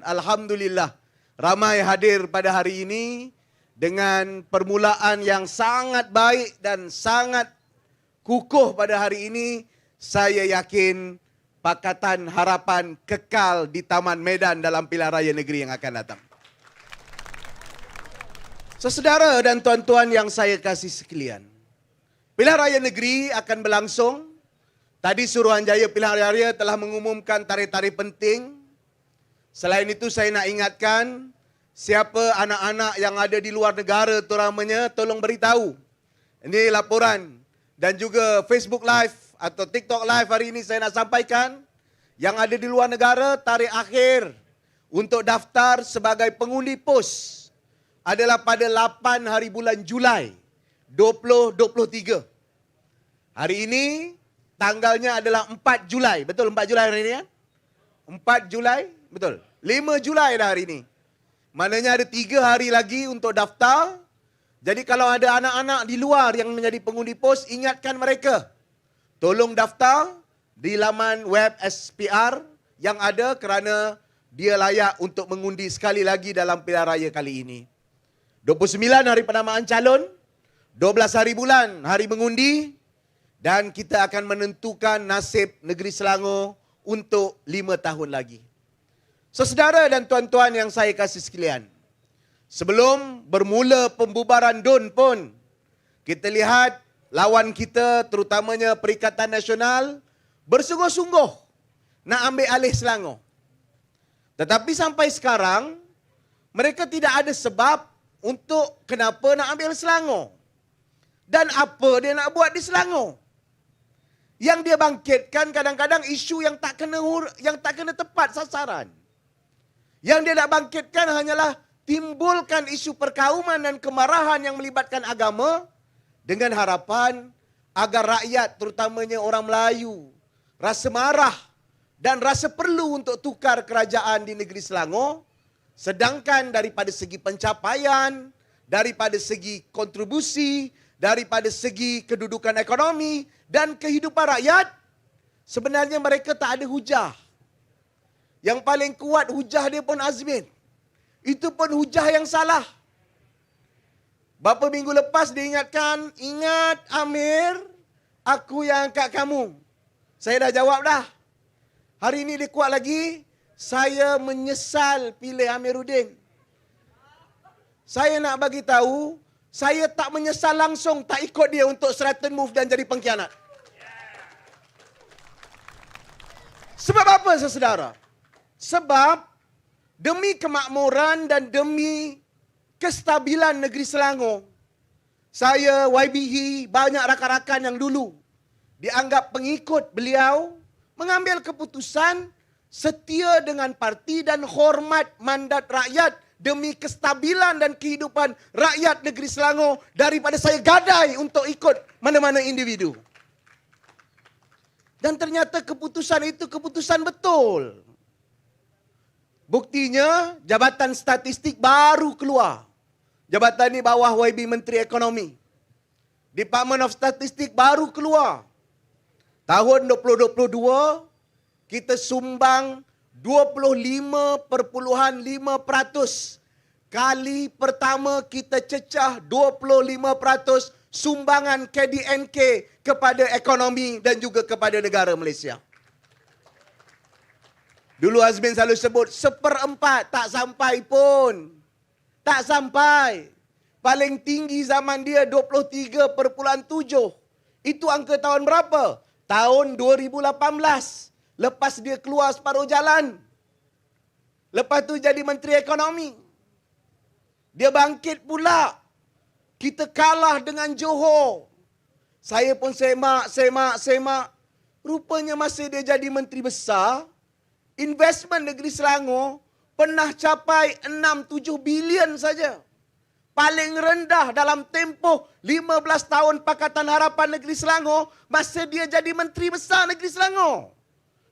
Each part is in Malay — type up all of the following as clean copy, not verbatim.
tuan-tuan, alhamdulillah ramai hadir pada hari ini dengan permulaan yang sangat baik dan sangat kukuh pada hari ini. Saya yakin Pakatan Harapan kekal di Taman Medan dalam pilihan raya negeri yang akan datang. Saudara dan tuan-tuan yang saya kasih sekalian, pilihan raya negeri akan berlangsung. Tadi Suruhanjaya Pilihan Raya telah mengumumkan tarikh-tarikh penting. Selain itu saya nak ingatkan, siapa anak-anak yang ada di luar negara terutamanya, tolong beritahu. Ini laporan dan juga Facebook Live atau TikTok Live hari ini saya nak sampaikan. Yang ada di luar negara, tarikh akhir untuk daftar sebagai pengundi pos adalah pada 8 hari bulan Julai 2023. Hari ini tanggalnya adalah 4 Julai. Betul 4 Julai hari ini ya? 4 Julai, betul. 5 Julai dah hari ini. Maknanya ada 3 hari lagi untuk daftar. Jadi kalau ada anak-anak di luar yang menjadi pengundi pos, ingatkan mereka. Tolong daftar di laman web SPR yang ada kerana dia layak untuk mengundi sekali lagi dalam pilihan raya kali ini. 29 hari penamaan calon, 12 hari bulan hari mengundi, dan kita akan menentukan nasib negeri Selangor untuk 5 tahun lagi. Saudara dan tuan-tuan yang saya kasih sekalian, sebelum bermula pembubaran DUN pun, kita lihat lawan kita terutamanya Perikatan Nasional bersungguh-sungguh nak ambil alih Selangor. Tetapi sampai sekarang, mereka tidak ada sebab untuk kenapa nak ambil Selangor. Dan apa dia nak buat di Selangor. Yang dia bangkitkan kadang-kadang isu yang tak kena tepat sasaran. Yang dia nak bangkitkan hanyalah timbulkan isu perkauman dan kemarahan yang melibatkan agama dengan harapan agar rakyat terutamanya orang Melayu rasa marah dan rasa perlu untuk tukar kerajaan di negeri Selangor. Sedangkan daripada segi pencapaian, daripada segi kontribusi, daripada segi kedudukan ekonomi dan kehidupan rakyat, sebenarnya mereka tak ada hujah. Yang paling kuat hujah dia pun Azmin. Itu pun hujah yang salah. Beberapa minggu lepas dia ingatkan, ingat Amir, aku yang angkat kamu. Saya dah jawab dah. Hari ini dia kuat lagi, saya menyesal pilih Amiruddin. Saya nak bagi tahu, saya tak menyesal langsung tak ikut dia untuk Sheraton Move dan jadi pengkhianat. Sebab apa saudara? Sebab demi kemakmuran dan demi kestabilan negeri Selangor, saya, YBE, banyak rakan-rakan yang dulu dianggap pengikut beliau, mengambil keputusan setia dengan parti dan hormat mandat rakyat demi kestabilan dan kehidupan rakyat negeri Selangor daripada saya gadai untuk ikut mana-mana individu. Dan ternyata keputusan itu keputusan betul. Buktinya, Jabatan Statistik baru keluar. Jabatan ini bawah YB Menteri Ekonomi. Department of Statistik baru keluar. Tahun 2022, kita sumbang 25.5%. Kali pertama kita cecah 25% sumbangan KDNK kepada ekonomi dan juga kepada negara Malaysia. Dulu Azmin selalu sebut 1/4, tak sampai pun. Tak sampai. Paling tinggi zaman dia 23.7. Itu angka tahun berapa? Tahun 2018. Lepas dia keluar separuh jalan. Lepas tu jadi Menteri Ekonomi. Dia bangkit pula. Kita kalah dengan Johor. Saya pun semak. Rupanya masa dia jadi Menteri Besar, investmen negeri Selangor pernah capai 6-7 bilion saja. Paling rendah dalam tempoh 15 tahun Pakatan Harapan Negeri Selangor masa dia jadi Menteri Besar Negeri Selangor.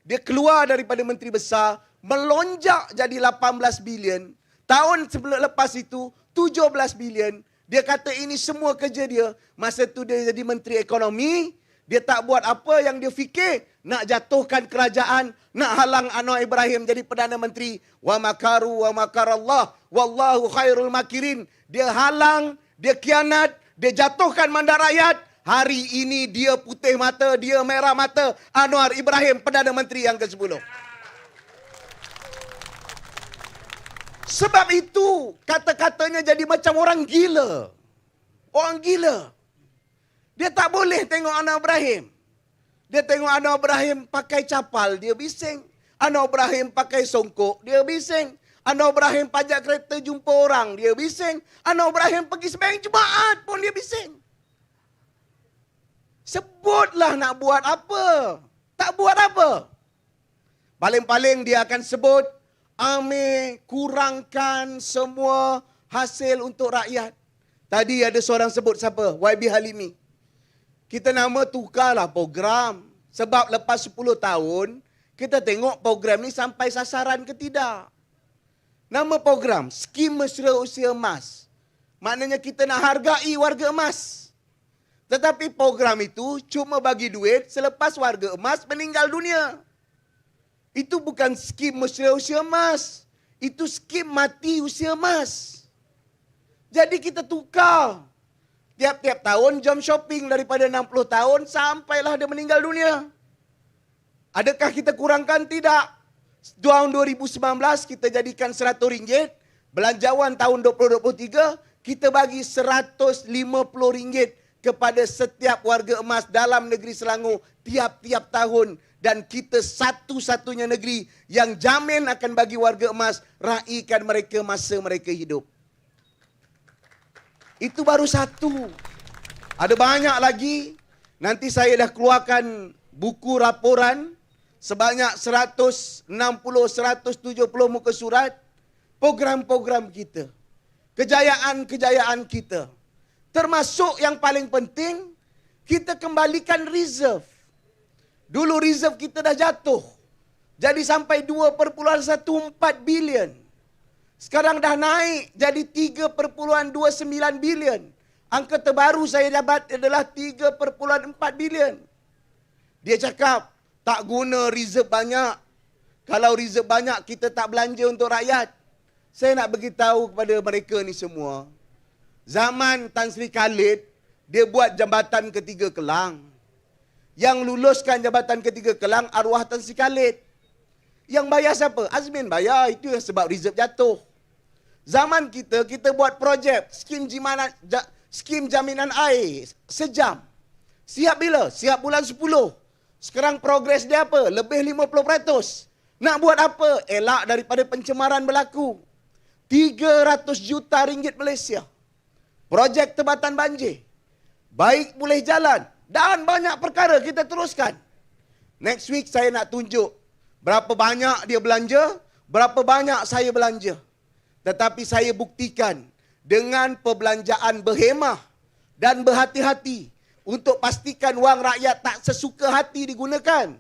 Dia keluar daripada Menteri Besar, melonjak jadi 18 bilion. Tahun sebelum lepas itu, 17 bilion. Dia kata ini semua kerja dia. Masa tu dia jadi Menteri Ekonomi Dia tak buat apa yang dia fikir. Nak jatuhkan kerajaan, nak halang Anwar Ibrahim jadi Perdana Menteri. Wa makaru wa makarallah, wallahu khairul makirin. Dia halang, dia khianat, dia jatuhkan mandat rakyat. Hari ini dia putih mata, dia merah mata. Anwar Ibrahim, Perdana Menteri yang ke-10. Sebab itu, kata-katanya jadi macam orang gila. Orang gila. Dia tak boleh tengok Anwar Ibrahim. Dia tengok Anwar Ibrahim pakai capal, dia bising. Anwar Ibrahim pakai songkok, dia bising. Anwar Ibrahim pajak kereta jumpa orang, dia bising. Anwar Ibrahim pergi sembahyang Jumaat pun dia bising. Sebutlah nak buat apa. Tak buat apa. Paling-paling dia akan sebut, Amir kurangkan semua hasil untuk rakyat. Tadi ada seorang sebut siapa? YB Halimi. Kita nama tukarlah program. Sebab lepas 10 tahun, kita tengok program ni sampai sasaran ke tidak. Nama program, Skim Mesra Usia Emas. Maknanya kita nak hargai warga emas. Tetapi program itu cuma bagi duit selepas warga emas meninggal dunia. Itu bukan skim mesra usia emas. Itu skim mati usia emas. Jadi kita tukar. Tiap-tiap tahun jam shopping daripada 60 tahun sampailah dia meninggal dunia. Adakah kita kurangkan? Tidak. Tahun 2019 kita jadikan RM100. Belanjawan tahun 2023 kita bagi RM150 kepada setiap warga emas dalam negeri Selangor tiap-tiap tahun. Dan kita satu-satunya negeri yang jamin akan bagi warga emas raikan mereka masa mereka hidup. Itu baru satu. Ada banyak lagi. Nanti saya dah keluarkan buku raporan sebanyak 160-170 muka surat. Program-program kita. Kejayaan-kejayaan kita. Termasuk yang paling penting, kita kembalikan reserve. Dulu reserve kita dah jatuh. Jadi sampai 2.14 bilion. Sekarang dah naik jadi 3.29 bilion. Angka terbaru saya dapat adalah 3.4 bilion. Dia cakap, tak guna reserve banyak. Kalau reserve banyak, kita tak belanja untuk rakyat. Saya nak beritahu kepada mereka ni semua. Zaman Tan Sri Khalid, dia buat jambatan ketiga Kelang. Yang luluskan jambatan ketiga Kelang, arwah Tan Sri Khalid. Yang bayar siapa? Azmin bayar. Itu yang sebab reserve jatuh. Zaman kita, kita buat projek skim jaminan air sejam. Siap bila? Siap bulan 10. Sekarang progres dia apa? Lebih 50%. Nak buat apa? Elak daripada pencemaran berlaku. 300 juta ringgit Malaysia. Projek tebatan banjir. Baik boleh jalan. Dan banyak perkara kita teruskan. Next week saya nak tunjuk berapa banyak dia belanja, berapa banyak saya belanja. Tetapi saya buktikan dengan perbelanjaan berhemah dan berhati-hati untuk pastikan wang rakyat tak sesuka hati digunakan.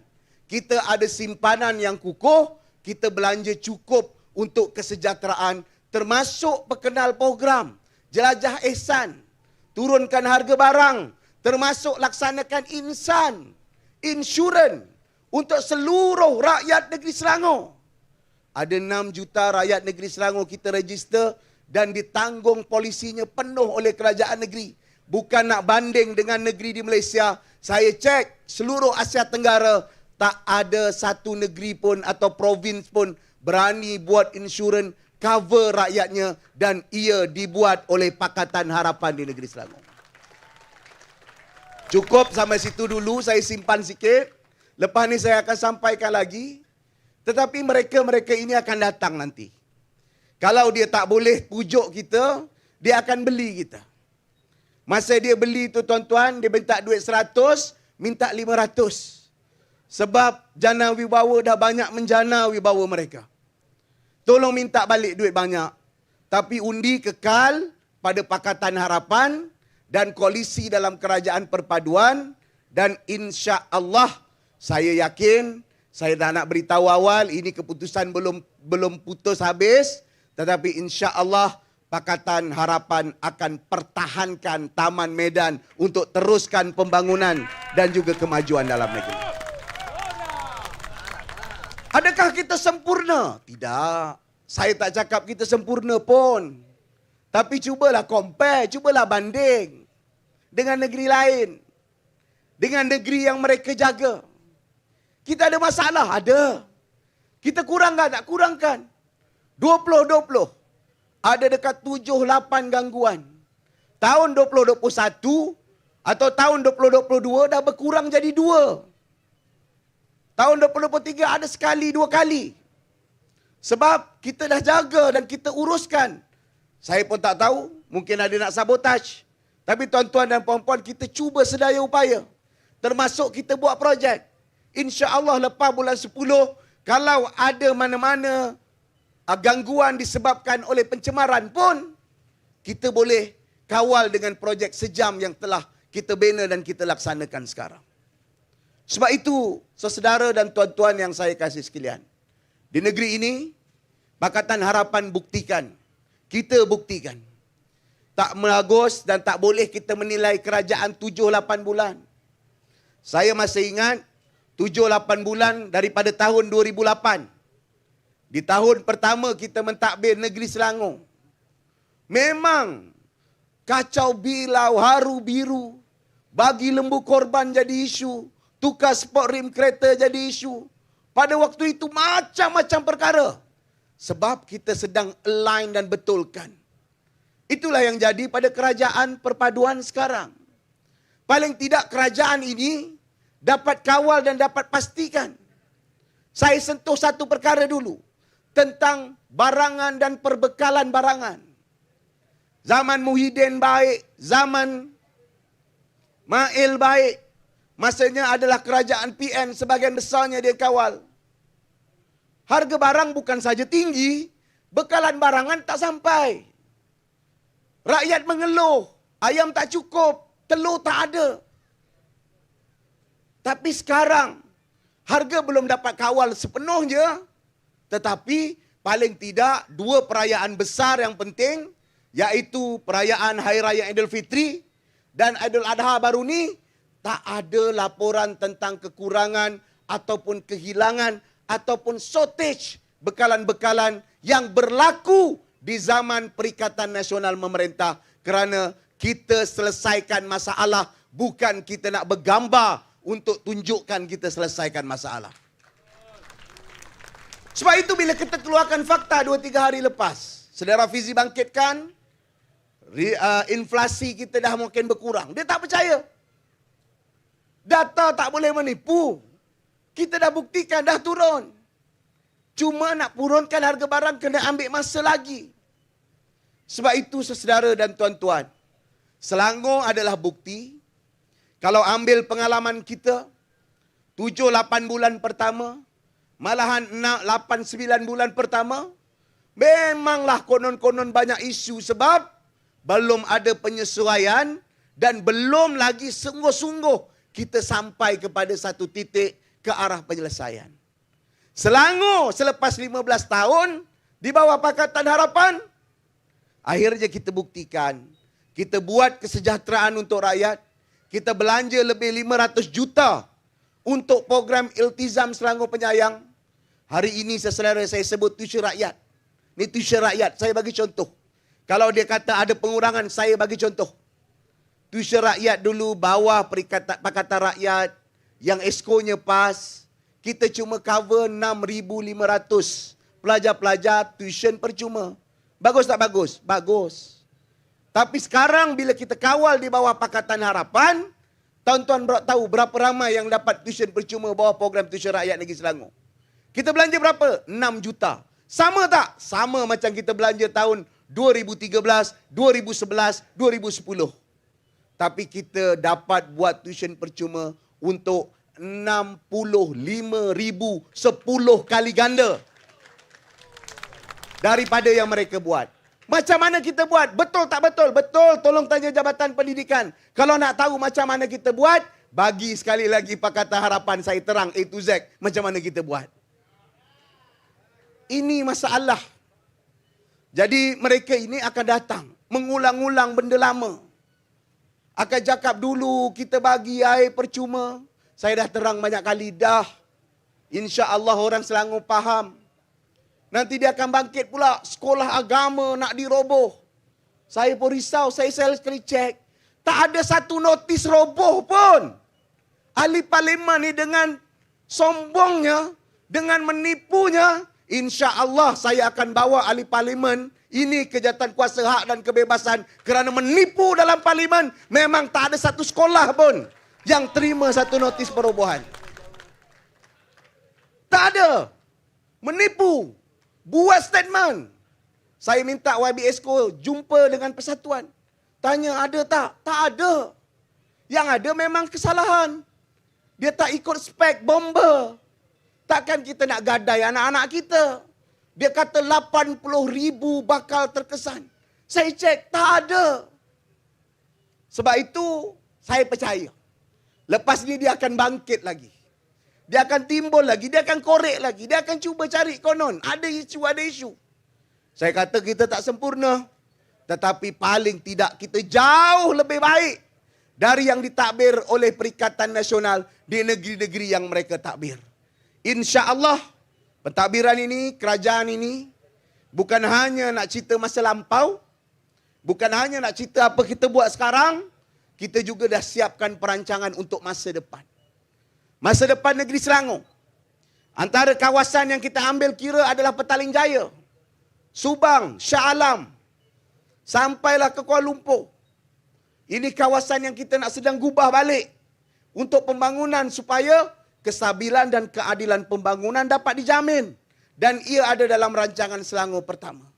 Kita ada simpanan yang kukuh, kita belanja cukup untuk kesejahteraan termasuk perkenal program Jelajah Ihsan, turunkan harga barang, termasuk laksanakan insan, insurans untuk seluruh rakyat negeri Selangor. Ada 6 juta rakyat negeri Selangor kita register dan ditanggung polisinya penuh oleh kerajaan negeri. Bukan nak banding dengan negeri di Malaysia. Saya cek seluruh Asia Tenggara, tak ada satu negeri pun atau provinsi pun berani buat insurans cover rakyatnya dan ia dibuat oleh Pakatan Harapan di negeri Selangor. Cukup sampai situ dulu, saya simpan sikit. Lepas ni saya akan sampaikan lagi. Tetapi mereka-mereka ini akan datang nanti. Kalau dia tak boleh pujuk kita, dia akan beli kita. Masa dia beli tu tuan-tuan, dia minta duit 100, minta 500. Sebab jana wibawa dah banyak menjana wibawa mereka. Tolong minta balik duit banyak. Tapi undi kekal pada Pakatan Harapan dan koalisi dalam kerajaan perpaduan. Dan insya Allah saya yakin, saya dah nak beritahu awal, ini keputusan belum putus habis. Tetapi insya Allah Pakatan Harapan akan pertahankan Taman Medan untuk teruskan pembangunan dan juga kemajuan dalam negeri. Adakah kita sempurna? Tidak. Saya tak cakap kita sempurna pun. Tapi cubalah compare, cubalah banding dengan negeri lain. Dengan negeri yang mereka jaga. Kita ada masalah? Ada. Kita kurangkan? Tak kurangkan. 2020. Ada dekat 7-8 gangguan. Tahun 2021 atau tahun 2022 dah berkurang jadi 2. Tahun 2023 ada sekali, 2 kali. Sebab kita dah jaga dan kita uruskan. Saya pun tak tahu, mungkin ada nak sabotaj. Tapi tuan-tuan dan puan-puan, kita cuba sedaya upaya. Termasuk kita buat projek. InsyaAllah lepas bulan 10, kalau ada mana-mana gangguan disebabkan oleh pencemaran pun, kita boleh kawal dengan projek sejam yang telah kita bina dan kita laksanakan sekarang. Sebab itu, saudara dan tuan-tuan yang saya kasih sekalian, di negeri ini, Pakatan Harapan buktikan, kita buktikan. Tak bagus dan tak boleh kita menilai kerajaan 7-8 bulan. Saya masih ingat 7-8 bulan daripada tahun 2008. Di tahun pertama kita mentadbir negeri Selangor. Memang kacau bilau, haru biru. Bagi lembu korban jadi isu. Tukar sport rim kereta jadi isu. Pada waktu itu macam-macam perkara. Sebab kita sedang align dan betulkan. Itulah yang jadi pada kerajaan perpaduan sekarang. Paling tidak kerajaan ini dapat kawal dan dapat pastikan. Saya sentuh satu perkara dulu. Tentang barangan dan perbekalan barangan. Zaman Muhyiddin baik, zaman Mail baik. Masanya adalah kerajaan PN sebagian besarnya dia kawal. Harga barang bukan saja tinggi, bekalan barangan tak sampai. Rakyat mengeluh, ayam tak cukup, telur tak ada. Tapi sekarang, harga belum dapat kawal sepenuhnya. Tetapi paling tidak 2 perayaan besar yang penting, yaitu perayaan Hari Raya Aidilfitri dan Aidil Adha baru ni, tak ada laporan tentang kekurangan ataupun kehilangan ataupun shortage bekalan-bekalan yang berlaku di zaman Perikatan Nasional Memerintah. Kerana kita selesaikan masalah, bukan kita nak bergambar untuk tunjukkan kita selesaikan masalah. Sebab itu bila kita keluarkan fakta 2-3 hari lepas, Saudara Fizi bangkitkan, inflasi kita dah makin berkurang. Dia tak percaya. Data tak boleh menipu. Kita dah buktikan, dah turun. Cuma nak turunkan harga barang kena ambil masa lagi. Sebab itu saudara dan tuan-tuan, Selangor adalah bukti. Kalau ambil pengalaman kita, 7-8 bulan pertama, malahan 8-9 bulan pertama, memanglah konon-konon banyak isu sebab belum ada penyesuaian dan belum lagi sungguh-sungguh kita sampai kepada satu titik ke arah penyelesaian. Selangor selepas 15 tahun di bawah Pakatan Harapan, akhirnya kita buktikan, kita buat kesejahteraan untuk rakyat, kita belanja lebih 500 juta untuk program Iltizam Selangor Penyayang. Hari ini saudara saya sebut tuition rakyat. Ini tuition rakyat, saya bagi contoh. Kalau dia kata ada pengurangan, saya bagi contoh. Tuition rakyat dulu bawah Pakatan Rakyat yang eskonya pas, kita cuma cover 6,500 pelajar-pelajar tuition percuma. Bagus tak bagus? Bagus. Tapi sekarang bila kita kawal di bawah Pakatan Harapan, tuan-tuan tahu berapa ramai yang dapat tuition percuma bawah program tuition rakyat negeri Selangor. Kita belanja berapa? 6 juta. Sama tak? Sama macam kita belanja tahun 2013, 2011, 2010. Tapi kita dapat buat tuition percuma untuk 65,000, 10 kali ganda daripada yang mereka buat. Macam mana kita buat? Betul tak betul? Betul, tolong tanya Jabatan Pendidikan. Kalau nak tahu macam mana kita buat, bagi sekali lagi Pakatan Harapan saya terang A to Z macam mana kita buat. Ini masalah. Jadi mereka ini akan datang, mengulang-ulang benda lama. Akan cakap dulu kita bagi air percuma. Saya dah terang banyak kali dah. InsyaAllah orang Selangor faham. Nanti dia akan bangkit pula, sekolah agama nak diroboh. Saya pun risau, saya sekali cek. Tak ada satu notis roboh pun. Ahli parlimen ni dengan sombongnya, dengan menipunya, insya-Allah saya akan bawa ahli parlimen ini kejahatan kuasa hak dan kebebasan kerana menipu dalam parlimen. Memang tak ada satu sekolah pun yang terima satu notis perobohan. Tak ada. Menipu. Buat statement. Saya minta YB Exco jumpa dengan persatuan. Tanya ada tak? Tak ada. Yang ada memang kesalahan. Dia tak ikut spek bomber. Takkan kita nak gadai anak-anak kita. Dia kata 80,000 bakal terkesan. Saya cek, tak ada. Sebab itu, saya percaya. Lepas ni dia akan bangkit lagi. Dia akan timbul lagi, dia akan korek lagi. Dia akan cuba cari konon. Ada isu. Saya kata kita tak sempurna. Tetapi paling tidak kita jauh lebih baik dari yang ditakbir oleh Perikatan Nasional di negeri-negeri yang mereka takbir. InsyaAllah, pentadbiran ini, kerajaan ini, bukan hanya nak cerita masa lampau, bukan hanya nak cerita apa kita buat sekarang, kita juga dah siapkan perancangan untuk masa depan. Masa depan negeri Selangor. Antara kawasan yang kita ambil kira adalah Petaling Jaya, Subang, Shah Alam, sampailah ke Kuala Lumpur. Ini kawasan yang kita nak sedang gubah balik untuk pembangunan supaya kesabilan dan keadilan pembangunan dapat dijamin. Dan ia ada dalam rancangan Selangor Pertama.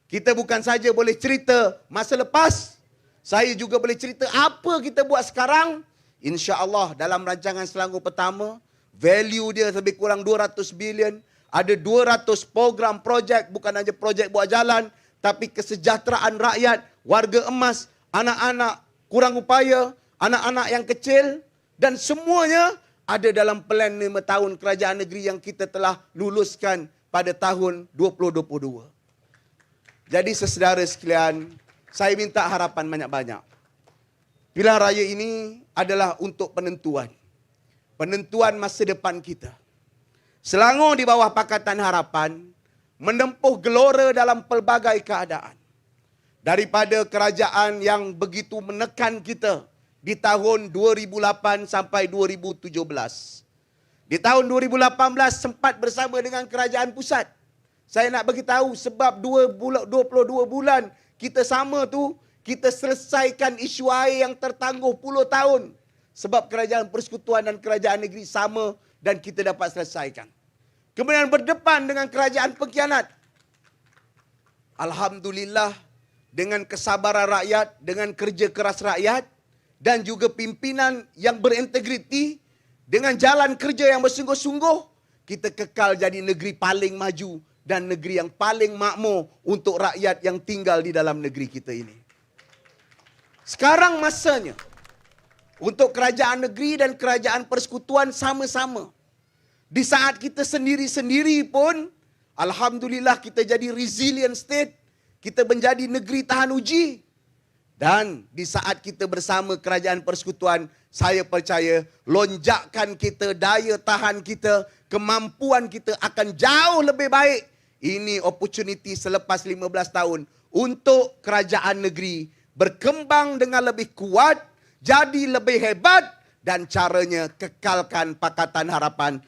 Kita bukan saja boleh cerita masa lepas, saya juga boleh cerita apa kita buat sekarang. InsyaAllah dalam rancangan Selangor Pertama, value dia lebih kurang 200 bilion. Ada 200 program projek, bukan hanya projek buat jalan, tapi kesejahteraan rakyat, warga emas, anak-anak kurang upaya, anak-anak yang kecil, dan semuanya ada dalam plan 5 tahun kerajaan negeri yang kita telah luluskan pada tahun 2022. Jadi sesedara sekalian, saya minta harapan banyak-banyak. Pilihan raya ini adalah untuk penentuan. Penentuan masa depan kita. Selangor di bawah Pakatan Harapan menempuh gelora dalam pelbagai keadaan. Daripada kerajaan yang begitu menekan kita di tahun 2008 sampai 2017. Di tahun 2018 sempat bersama dengan kerajaan pusat. Saya nak bagi tahu sebab 22 bulan kita sama tu, kita selesaikan isu air yang tertangguh puluh tahun. Sebab kerajaan persekutuan dan kerajaan negeri sama dan kita dapat selesaikan. Kemudian berdepan dengan kerajaan pengkhianat. Alhamdulillah, dengan kesabaran rakyat, dengan kerja keras rakyat, dan juga pimpinan yang berintegriti, dengan jalan kerja yang bersungguh-sungguh, kita kekal jadi negeri paling maju dan negeri yang paling makmur untuk rakyat yang tinggal di dalam negeri kita ini. Sekarang masanya untuk kerajaan negeri dan kerajaan persekutuan sama-sama. Di saat kita sendiri-sendiri pun, alhamdulillah kita jadi resilient state, kita menjadi negeri tahan uji. Dan di saat kita bersama kerajaan persekutuan, saya percaya lonjakan kita, daya tahan kita, kemampuan kita akan jauh lebih baik. Ini opportunity selepas 15 tahun untuk kerajaan negeri berkembang dengan lebih kuat, jadi lebih hebat dan caranya kekalkan Pakatan Harapan.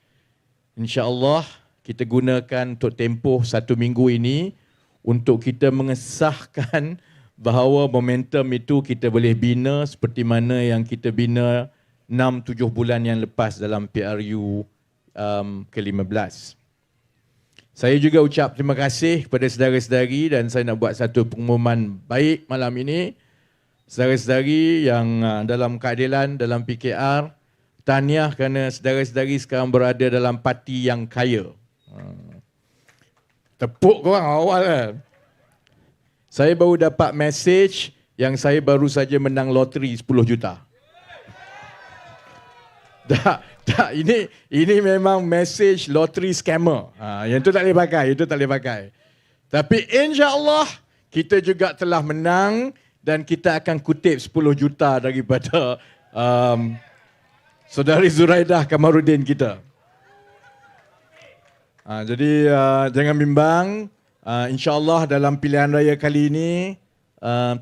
InsyaAllah kita gunakan untuk tempoh 1 minggu ini untuk kita mengesahkan bahawa momentum itu kita boleh bina seperti mana yang kita bina 6-7 bulan yang lepas dalam PRU ke-15. Saya juga ucap terima kasih kepada saudara-saudari dan saya nak buat satu pengumuman baik malam ini. Saudara-saudari yang dalam keadilan, dalam PKR, tahniah kerana saudara-saudari sekarang berada dalam parti yang kaya. Tepuk korang awal kan. Saya baru dapat mesej yang saya baru saja menang loteri 10 juta. Tak, ini memang mesej loteri scammer. Yang tu tak boleh pakai, itu tak boleh pakai. Tapi insya-Allah kita juga telah menang dan kita akan kutip 10 juta daripada saudari Zuraidah Kamarudin kita. Jadi jangan bimbang. InsyaAllah dalam pilihan raya kali ini,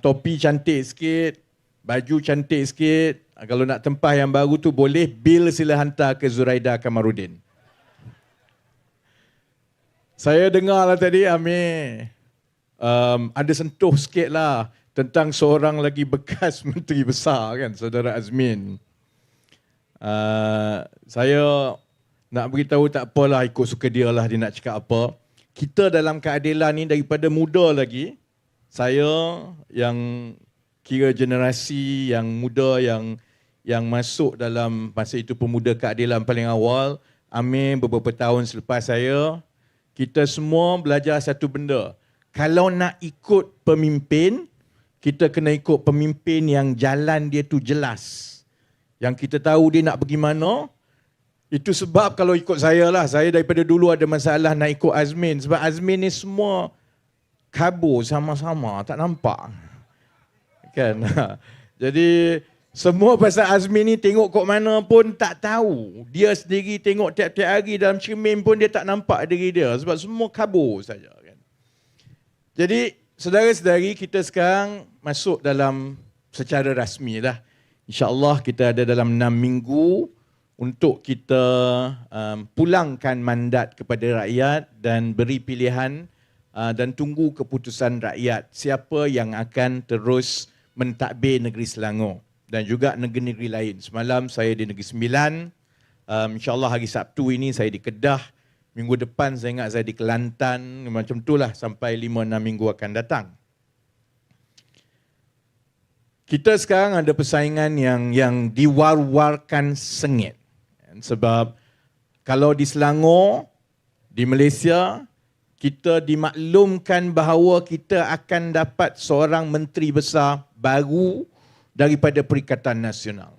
topi cantik sikit, baju cantik sikit. Kalau nak tempah yang baru tu boleh, bil sila hantar ke Zuraidah Kamarudin. Saya dengar lah tadi Amir, ada sentuh sikit lah tentang seorang lagi bekas menteri besar kan, Saudara Azmin. Saya nak beritahu tak apalah, ikut suka dia lah dia nak cakap apa. Kita dalam keadilan ni daripada muda lagi, saya yang kira generasi yang muda yang masuk dalam masa itu pemuda keadilan paling awal, Amir beberapa tahun selepas saya, kita semua belajar satu benda. Kalau nak ikut pemimpin, kita kena ikut pemimpin yang jalan dia tu jelas. Yang kita tahu dia nak pergi mana. Itu sebab kalau ikut saya lah, saya daripada dulu ada masalah nak ikut Azmin. Sebab Azmin ni semua kabur sama-sama, tak nampak. Kan? Jadi semua pasal Azmin ni tengok kat mana pun tak tahu. Dia sendiri tengok tiap-tiap hari dalam cermin pun dia tak nampak diri dia. Sebab semua kabur saja. Kan? Jadi saudara-saudari, kita sekarang masuk dalam secara rasmi lah. InsyaAllah kita ada dalam 6 minggu untuk kita pulangkan mandat kepada rakyat dan beri pilihan dan tunggu keputusan rakyat siapa yang akan terus mentadbir negeri Selangor dan juga negeri-negeri lain. Semalam saya di Negeri Sembilan, insyaAllah hari Sabtu ini saya di Kedah, minggu depan saya ingat saya di Kelantan, macam itulah sampai 5-6 minggu akan datang. Kita sekarang ada persaingan yang diwar-warkan sengit. Sebab kalau di Selangor, di Malaysia, kita dimaklumkan bahawa kita akan dapat seorang menteri besar baru daripada Perikatan Nasional.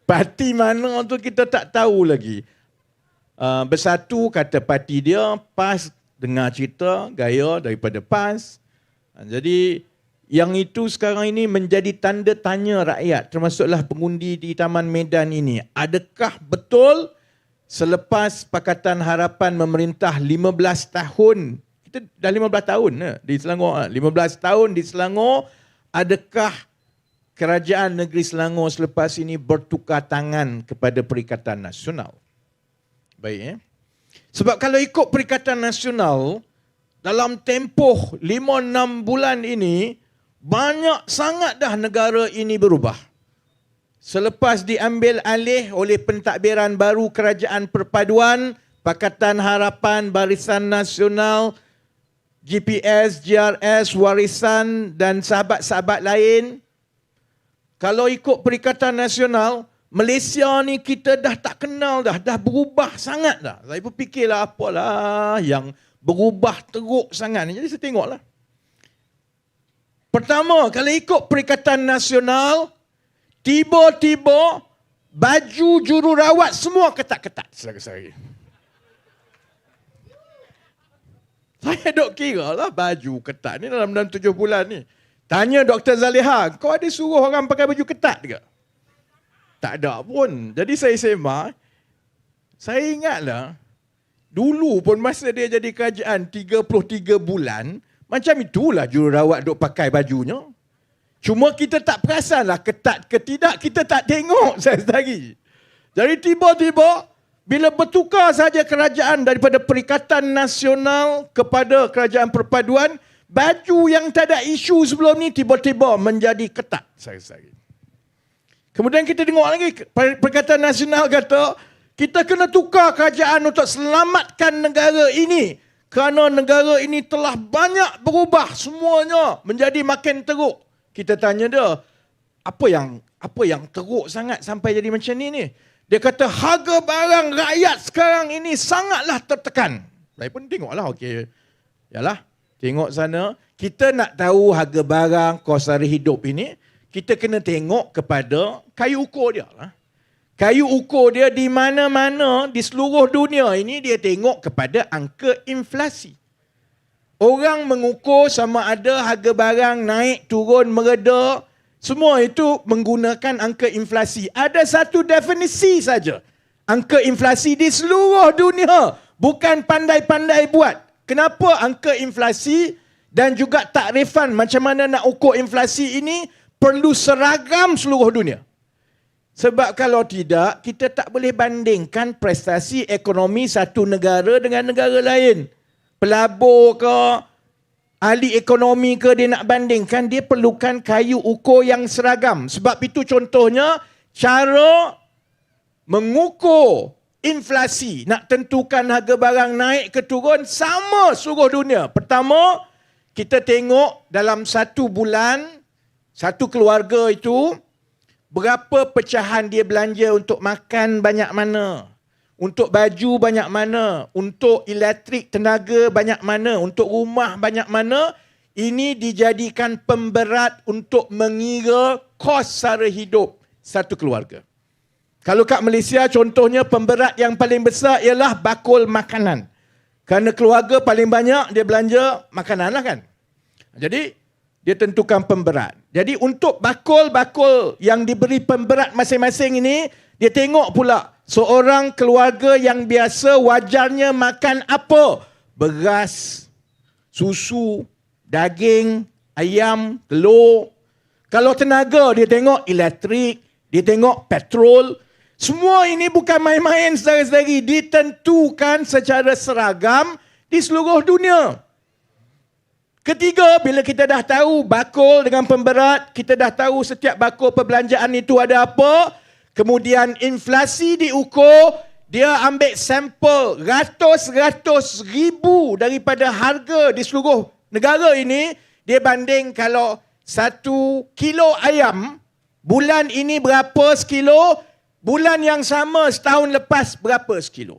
Parti mana tu kita tak tahu lagi. Bersatu kata parti dia, PAS dengar cerita gaya daripada PAS. Jadi yang itu sekarang ini menjadi tanda tanya rakyat, termasuklah pengundi di Taman Medan ini. Adakah betul selepas Pakatan Harapan memerintah 15 tahun, kita dah 15 tahun di Selangor, 15 tahun di Selangor, adakah kerajaan negeri Selangor selepas ini bertukar tangan kepada Perikatan Nasional? Baik. Sebab kalau ikut Perikatan Nasional, dalam tempoh 5-6 bulan ini, banyak sangat dah negara ini berubah. Selepas diambil alih oleh pentadbiran baru Kerajaan Perpaduan, Pakatan Harapan, Barisan Nasional, GPS, GRS, Warisan dan sahabat-sahabat lain. Kalau ikut Perikatan Nasional, Malaysia ni kita dah tak kenal dah berubah sangat dah. Saya pun fikirlah apalah yang berubah teruk sangat ni. Jadi saya tengoklah. Pertama, kalau ikut Perikatan Nasional, tiba-tiba baju jururawat semua ketat-ketat. Saya dok kira lah baju ketat ni dalam 7 bulan ni. Tanya Dr. Zaliha, kau ada suruh orang pakai baju ketat ke? Tak ada pun. Jadi saya semak, saya ingatlah, dulu pun masa dia jadi kerajaan 33 bulan, macam itulah jururawat duk pakai bajunya. Cuma kita tak perasanlah ketat ke tidak, kita tak tengok saudari. Jadi tiba-tiba bila bertukar saja kerajaan daripada Perikatan Nasional kepada Kerajaan Perpaduan, baju yang tak ada isu sebelum ni tiba-tiba menjadi ketat saudari. Kemudian kita tengok lagi, Perikatan Nasional kata, kita kena tukar kerajaan untuk selamatkan negara ini. Kerana negara ini telah banyak berubah, semuanya menjadi makin teruk. Kita tanya dia, apa yang teruk sangat sampai jadi macam ni? Dia kata harga barang rakyat sekarang ini sangatlah tertekan. Saya pun tengoklah, okey. Yalah, tengok sana. Kita nak tahu harga barang, kos sara hidup ini, kita kena tengok kepada kayu ukur dia lah. Kayu ukur dia di mana-mana di seluruh dunia ini dia tengok kepada angka inflasi. Orang mengukur sama ada harga barang naik, turun, mereda. Semua itu menggunakan angka inflasi. Ada satu definisi saja. Angka inflasi di seluruh dunia. Bukan pandai-pandai buat. Kenapa angka inflasi dan juga takrifan macam mana nak ukur inflasi ini perlu seragam seluruh dunia? Sebab kalau tidak, kita tak boleh bandingkan prestasi ekonomi satu negara dengan negara lain. Pelabur ke, ahli ekonomi ke, dia nak bandingkan, dia perlukan kayu ukur yang seragam. Sebab itu contohnya, cara mengukur inflasi, nak tentukan harga barang naik ke turun, sama seluruh dunia. Pertama, kita tengok dalam satu bulan, satu keluarga itu, berapa pecahan dia belanja untuk makan banyak mana, untuk baju banyak mana, untuk elektrik tenaga banyak mana, untuk rumah banyak mana. Ini dijadikan pemberat untuk mengira kos sara hidup satu keluarga. Kalau kat Malaysia contohnya pemberat yang paling besar ialah bakul makanan. Kerana keluarga paling banyak dia belanja makanan lah kan. Jadi dia tentukan pemberat. Jadi untuk bakul-bakul yang diberi pemberat masing-masing ini, dia tengok pula seorang keluarga yang biasa wajarnya makan apa? Beras, susu, daging, ayam, telur. Kalau tenaga, dia tengok elektrik, dia tengok petrol. Semua ini bukan main-main saudara-saudari. Ditentukan secara seragam di seluruh dunia. Ketiga, bila kita dah tahu bakul dengan pemberat, kita dah tahu setiap bakul perbelanjaan itu ada apa, kemudian inflasi diukur, dia ambil sampel ratus-ratus ribu daripada harga di seluruh negara ini, dia banding kalau 1 kilo ayam, bulan ini berapa sekilo, bulan yang sama setahun lepas berapa sekilo.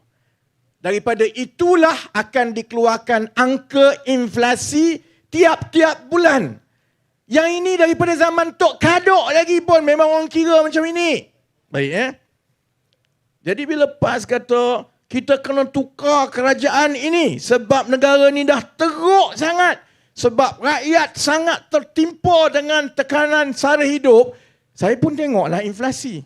Daripada itulah akan dikeluarkan angka inflasi tiap-tiap bulan. Yang ini daripada zaman Tok Kadok lagi pun memang orang kira macam ini. Baik Jadi bila PAS kata kita kena tukar kerajaan ini sebab negara ni dah teruk sangat, sebab rakyat sangat tertimpa dengan tekanan sara hidup, saya pun tengoklah inflasi.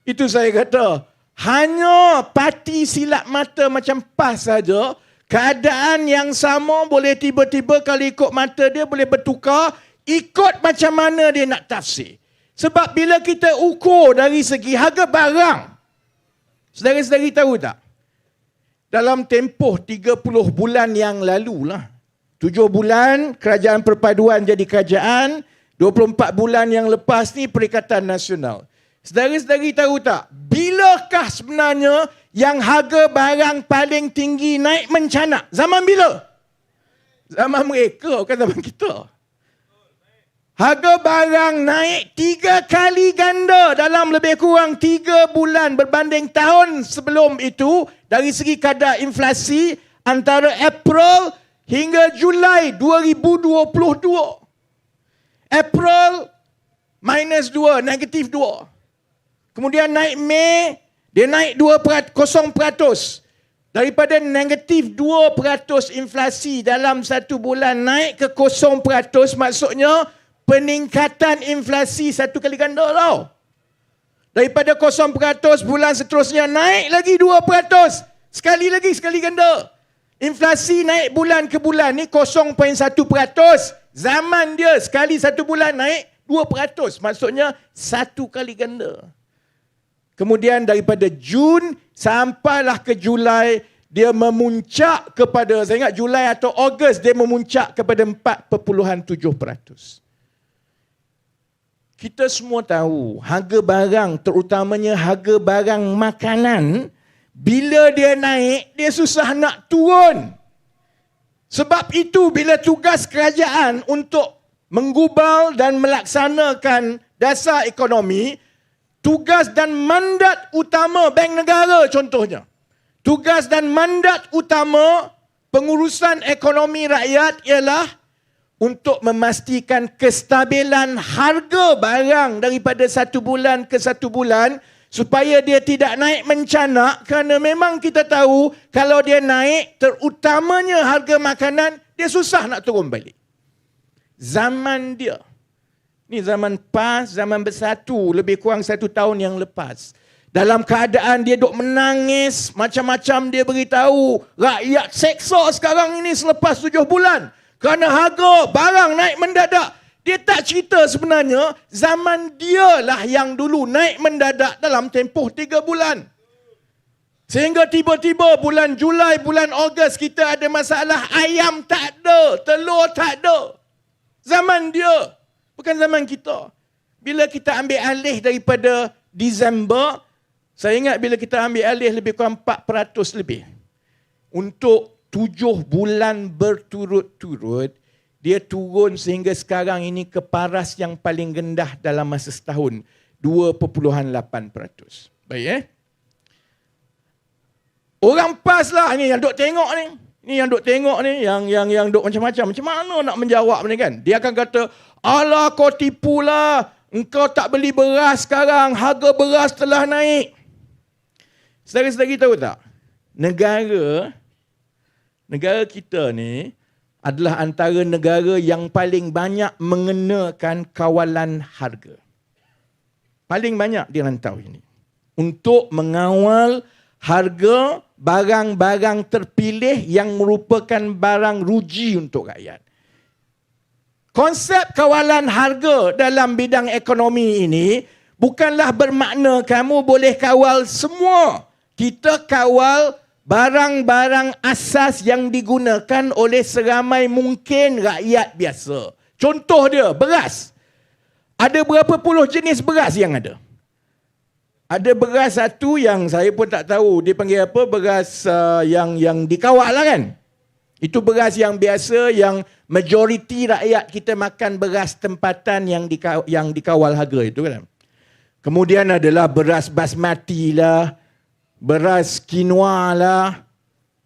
Itu saya kata, hanya parti silap mata macam PAS saja, keadaan yang sama boleh tiba-tiba kalau ikut mata dia boleh bertukar, ikut macam mana dia nak tafsir. Sebab bila kita ukur dari segi harga barang, saudara-saudari tahu tak? Dalam tempoh 30 bulan yang lalu lah, 7 bulan kerajaan perpaduan jadi kerajaan, 24 bulan yang lepas ni Perikatan Nasional. Saudara-saudari tahu tak? Bilakah sebenarnya yang harga barang paling tinggi naik mencanak? Zaman bila? Zaman mereka, bukan zaman kita. Harga barang naik 3 kali ganda dalam lebih kurang 3 bulan berbanding tahun sebelum itu dari segi kadar inflasi antara April hingga Julai 2022. April -2, -2. Kemudian naik Mei, dia naik 0%. Daripada -2% inflasi dalam 1 bulan naik ke 0%, maksudnya peningkatan inflasi 1 kali ganda tau. Daripada 0% bulan seterusnya naik lagi 2%. Sekali ganda. Inflasi naik bulan ke bulan ni 0.1%. Zaman dia sekali 1 bulan naik 2%. Maksudnya 1 kali ganda. Kemudian daripada Jun sampailah ke Julai, dia memuncak kepada, saya ingat Julai atau Ogos, dia memuncak kepada 4.7%. Kita semua tahu, harga barang, terutamanya harga barang makanan, bila dia naik, dia susah nak turun. Sebab itu, bila tugas kerajaan untuk menggubal dan melaksanakan dasar ekonomi, tugas dan mandat utama Bank Negara contohnya. Tugas dan mandat utama pengurusan ekonomi rakyat ialah untuk memastikan kestabilan harga barang daripada 1 bulan ke 1 bulan supaya dia tidak naik mencanak, kerana memang kita tahu kalau dia naik terutamanya harga makanan, dia susah nak turun balik. Zaman dia, ni zaman PAS, zaman bersatu, lebih kurang 1 tahun yang lepas. Dalam keadaan dia duk menangis, macam-macam dia beritahu. Rakyat seksa sekarang ini selepas 7 bulan. Kerana harga barang naik mendadak. Dia tak cerita sebenarnya, zaman dia lah yang dulu naik mendadak dalam tempoh 3 bulan. Sehingga tiba-tiba bulan Julai, bulan Ogos kita ada masalah. Ayam tak ada, telur tak ada. Zaman dia, bukan zaman kita. Bila kita ambil alih daripada Disember, saya ingat bila kita ambil alih lebih kurang 4% lebih. Untuk 7 bulan berturut-turut, dia turun sehingga sekarang ini ke paras yang paling rendah dalam masa setahun. 2.8%. Baik Orang PAS lah ni yang duk tengok ni. Ni yang duk tengok ni, yang duk macam-macam. Macam mana nak menjawab ni kan? Dia akan kata, alah kau tipulah. Engkau tak beli beras sekarang. Harga beras telah naik. Saudara-saudari tahu tak? Negara kita ni adalah antara negara yang paling banyak mengenakan kawalan harga. Paling banyak di rantau ini. Untuk mengawal harga barang-barang terpilih yang merupakan barang ruji untuk rakyat. Konsep kawalan harga dalam bidang ekonomi ini bukanlah bermakna kamu boleh kawal semua. Kita kawal barang-barang asas yang digunakan oleh seramai mungkin rakyat biasa. Contoh dia, beras. Ada berapa puluh jenis beras yang ada? Ada beras satu yang saya pun tak tahu dia panggil apa, beras yang dikawal lah kan. Itu beras yang biasa, yang majoriti rakyat kita makan beras tempatan yang dikawal harga itu kan. Kemudian adalah beras basmati lah, beras quinoa lah,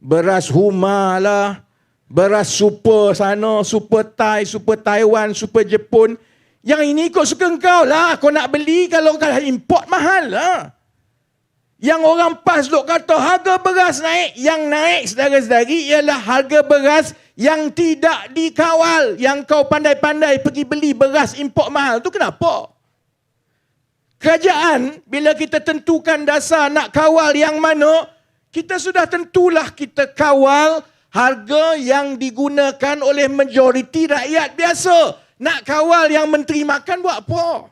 beras huma lah, beras super sana, super Thai, super Taiwan, super Jepun. Yang ini kau suka kau lah. Kau nak beli kalau kau import mahal lah. Yang orang PAS duk kata harga beras naik. Yang naik saudara-saudari ialah harga beras yang tidak dikawal. Yang kau pandai-pandai pergi beli beras import mahal. Tu kenapa? Kerajaan bila kita tentukan dasar nak kawal yang mana, kita sudah tentulah kita kawal harga yang digunakan oleh majoriti rakyat biasa. Nak kawal yang menteri makan buat apa?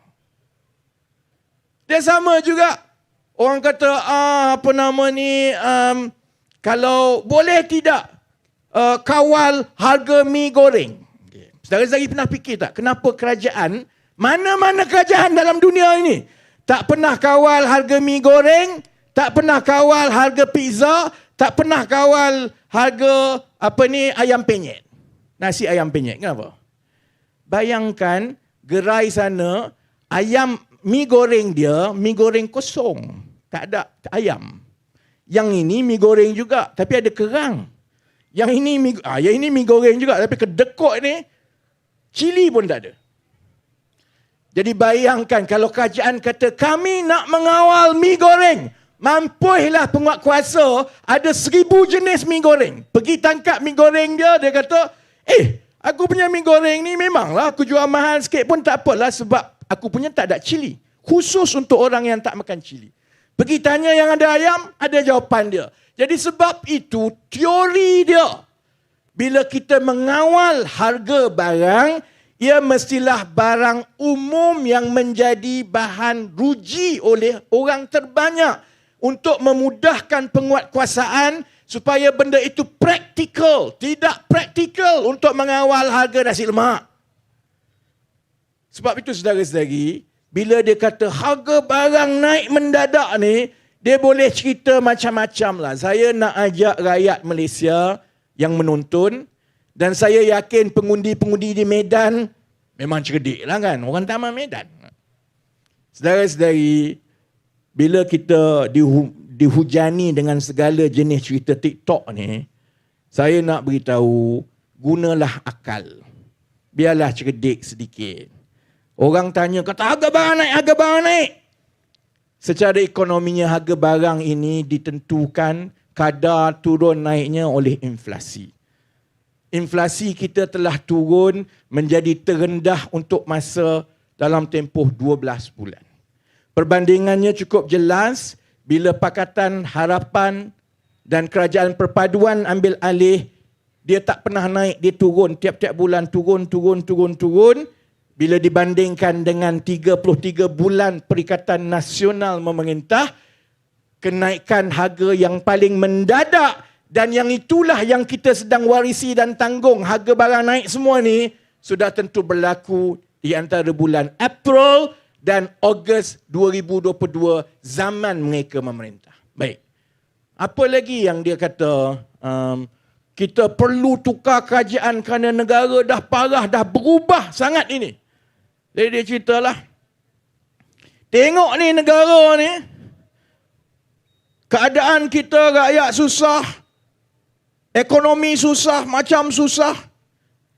Dia sama juga. Orang kata, kalau boleh tidak kawal harga mi goreng. Saudara-saudari pernah fikir tak? Kenapa kerajaan, mana-mana kerajaan dalam dunia ini, tak pernah kawal harga mi goreng, tak pernah kawal harga pizza, tak pernah kawal harga ayam penyet. Nasi ayam penyet. Kenapa? Bayangkan gerai sana, ayam mi goreng dia, mi goreng kosong. Tak ada ayam. Yang ini mi goreng juga, tapi ada kerang. Yang ini mi goreng juga, tapi kedekut ni, cili pun tak ada. Jadi bayangkan kalau kerajaan kata, kami nak mengawal mi goreng. Mampulah penguatkuasa, ada 1000 jenis mi goreng. Pergi tangkap mi goreng dia, dia kata, aku punya mi goreng ni memanglah aku jual mahal sikit pun tak apalah sebab aku punya tak ada cili. Khusus untuk orang yang tak makan cili. Pergi tanya yang ada ayam, ada jawapan dia. Jadi sebab itu teori dia. Bila kita mengawal harga barang, ia mestilah barang umum yang menjadi bahan ruji oleh orang terbanyak untuk memudahkan penguatkuasaan supaya benda itu praktikal. Tidak praktikal untuk mengawal harga nasi lemak. Sebab itu saudara-saudari, bila dia kata harga barang naik mendadak ni, dia boleh cerita macam-macam lah. Saya nak ajak rakyat Malaysia yang menonton, dan saya yakin pengundi-pengundi di Medan memang cerdik lah kan. Orang taman Medan. Saudara-saudari, bila kita dihujani dengan segala jenis cerita TikTok ni, saya nak beritahu, gunalah akal. Biarlah cerdik sedikit. Orang tanya, kata harga barang naik. Secara ekonominya harga barang ini ditentukan kadar turun naiknya oleh inflasi. inflasi kita telah turun menjadi terendah untuk masa dalam tempoh 12 bulan. Perbandingannya cukup jelas bila Pakatan Harapan dan Kerajaan Perpaduan ambil alih, dia tak pernah naik, dia turun tiap-tiap bulan, turun. Bila dibandingkan dengan 33 bulan Perikatan Nasional memerintah, kenaikan harga yang paling mendadak, dan yang itulah yang kita sedang warisi dan tanggung. Harga barang naik semua ni sudah tentu berlaku di antara bulan April dan Ogos 2022, zaman mereka memerintah. Baik. Apa lagi yang dia kata, kita perlu tukar kerajaan kerana negara dah parah, dah berubah sangat ini. Jadi dia ceritalah, tengok ni negara ni, keadaan kita rakyat susah, ekonomi susah, macam susah,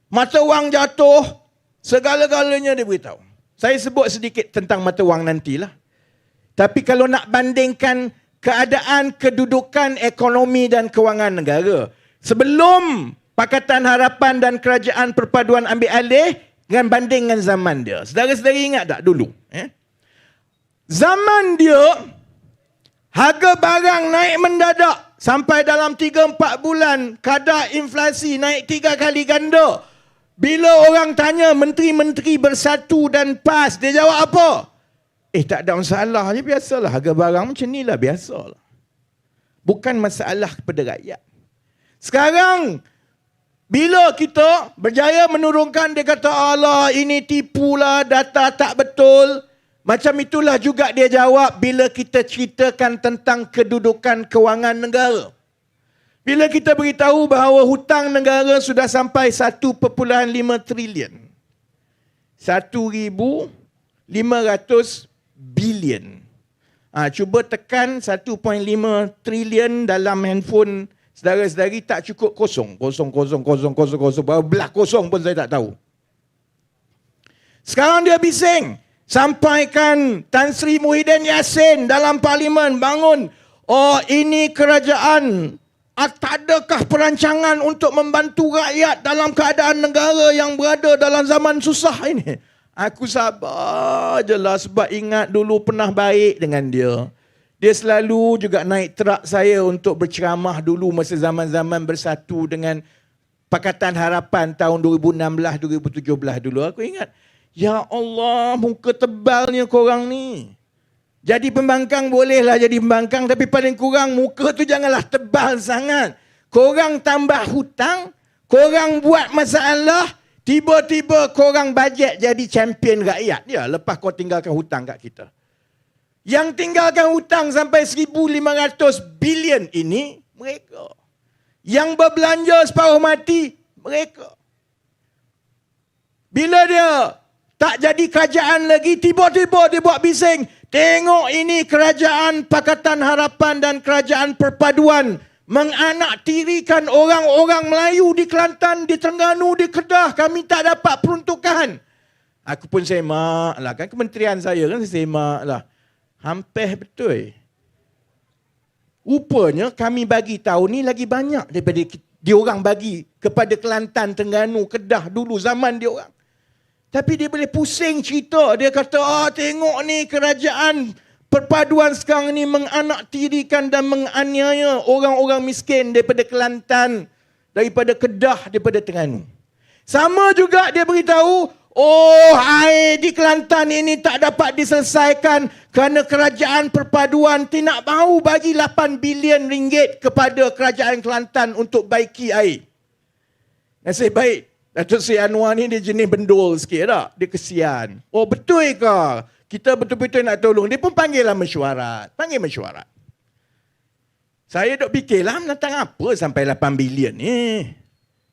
mata wang jatuh, segala-galanya dia beritahu. Saya sebut sedikit tentang mata wang nantilah. Tapi kalau nak bandingkan keadaan kedudukan ekonomi dan kewangan negara sebelum Pakatan Harapan dan Kerajaan Perpaduan ambil alih dengan banding dengan zaman dia. Saudara-saudara ingat tak dulu? Zaman dia, harga barang naik mendadak. Sampai dalam 3-4 bulan, kadar inflasi naik 3 kali ganda. Bila orang tanya menteri-menteri bersatu dan PAS, dia jawab apa? Tak ada masalah je, biasalah. Harga barang macam ni lah, biasalah. Bukan masalah kepada rakyat. Sekarang, bila kita berjaya menurunkan, dia kata, alah ini tipulah, data tak betul. Macam itulah juga dia jawab bila kita ceritakan tentang kedudukan kewangan negara. Bila kita beritahu bahawa hutang negara sudah sampai 1.5 trilion. 1,500 bilion. Cuba tekan 1.5 trilion dalam handphone saudara-saudari, tak cukup kosong. Belah kosong pun saya tak tahu. Sekarang dia bising. Sampaikan Tan Sri Muhyiddin Yassin dalam parlimen bangun. Ini kerajaan. Tak adakah perancangan untuk membantu rakyat dalam keadaan negara yang berada dalam zaman susah ini? Aku sabar je lah sebab ingat dulu pernah baik dengan dia. Dia selalu juga naik truk saya untuk berceramah dulu masa zaman-zaman bersatu dengan Pakatan Harapan tahun 2016-2017 dulu. Aku ingat, ya Allah, muka tebalnya korang ni. Jadi pembangkang bolehlah jadi pembangkang, tapi paling kurang muka tu janganlah tebal sangat. Korang tambah hutang, korang buat masalah, tiba-tiba korang bajet jadi champion rakyat. Ya, lepas kau tinggalkan hutang kat kita. Yang tinggalkan hutang sampai 1,500 bilion ini, mereka. Yang berbelanja separuh mati, mereka. Bila dia tak jadi kerajaan lagi, tiba-tiba dia buat bising. Tengok ini kerajaan Pakatan Harapan dan Kerajaan Perpaduan menganaktirikan orang-orang Melayu di Kelantan, di Terengganu, di Kedah. Kami tak dapat peruntukan. Aku pun semak lah. Kan kementerian saya kan saya semak lah. Hampir betul. Rupanya kami bagi tahu ni lagi banyak daripada diorang bagi kepada Kelantan, Terengganu, Kedah dulu zaman diorang. Tapi dia boleh pusing cerita. Dia kata, tengok ni kerajaan Perpaduan sekarang ni menganaktirikan dan menganiaya orang-orang miskin daripada Kelantan, daripada Kedah, daripada Terengganu. Sama juga dia beritahu, air di Kelantan ini tak dapat diselesaikan kerana kerajaan Perpaduan tidak mahu bagi 8 bilion ringgit kepada kerajaan Kelantan untuk baiki air. Nasib baik, Datuk Seri Anwar ni dia jenis bendul sikit tak? Dia kesian. Betul ke? Kita betul-betul nak tolong. Dia pun panggillah mesyuarat. Panggil mesyuarat. Saya duk fikirlah menentang apa sampai 8 bilion ni.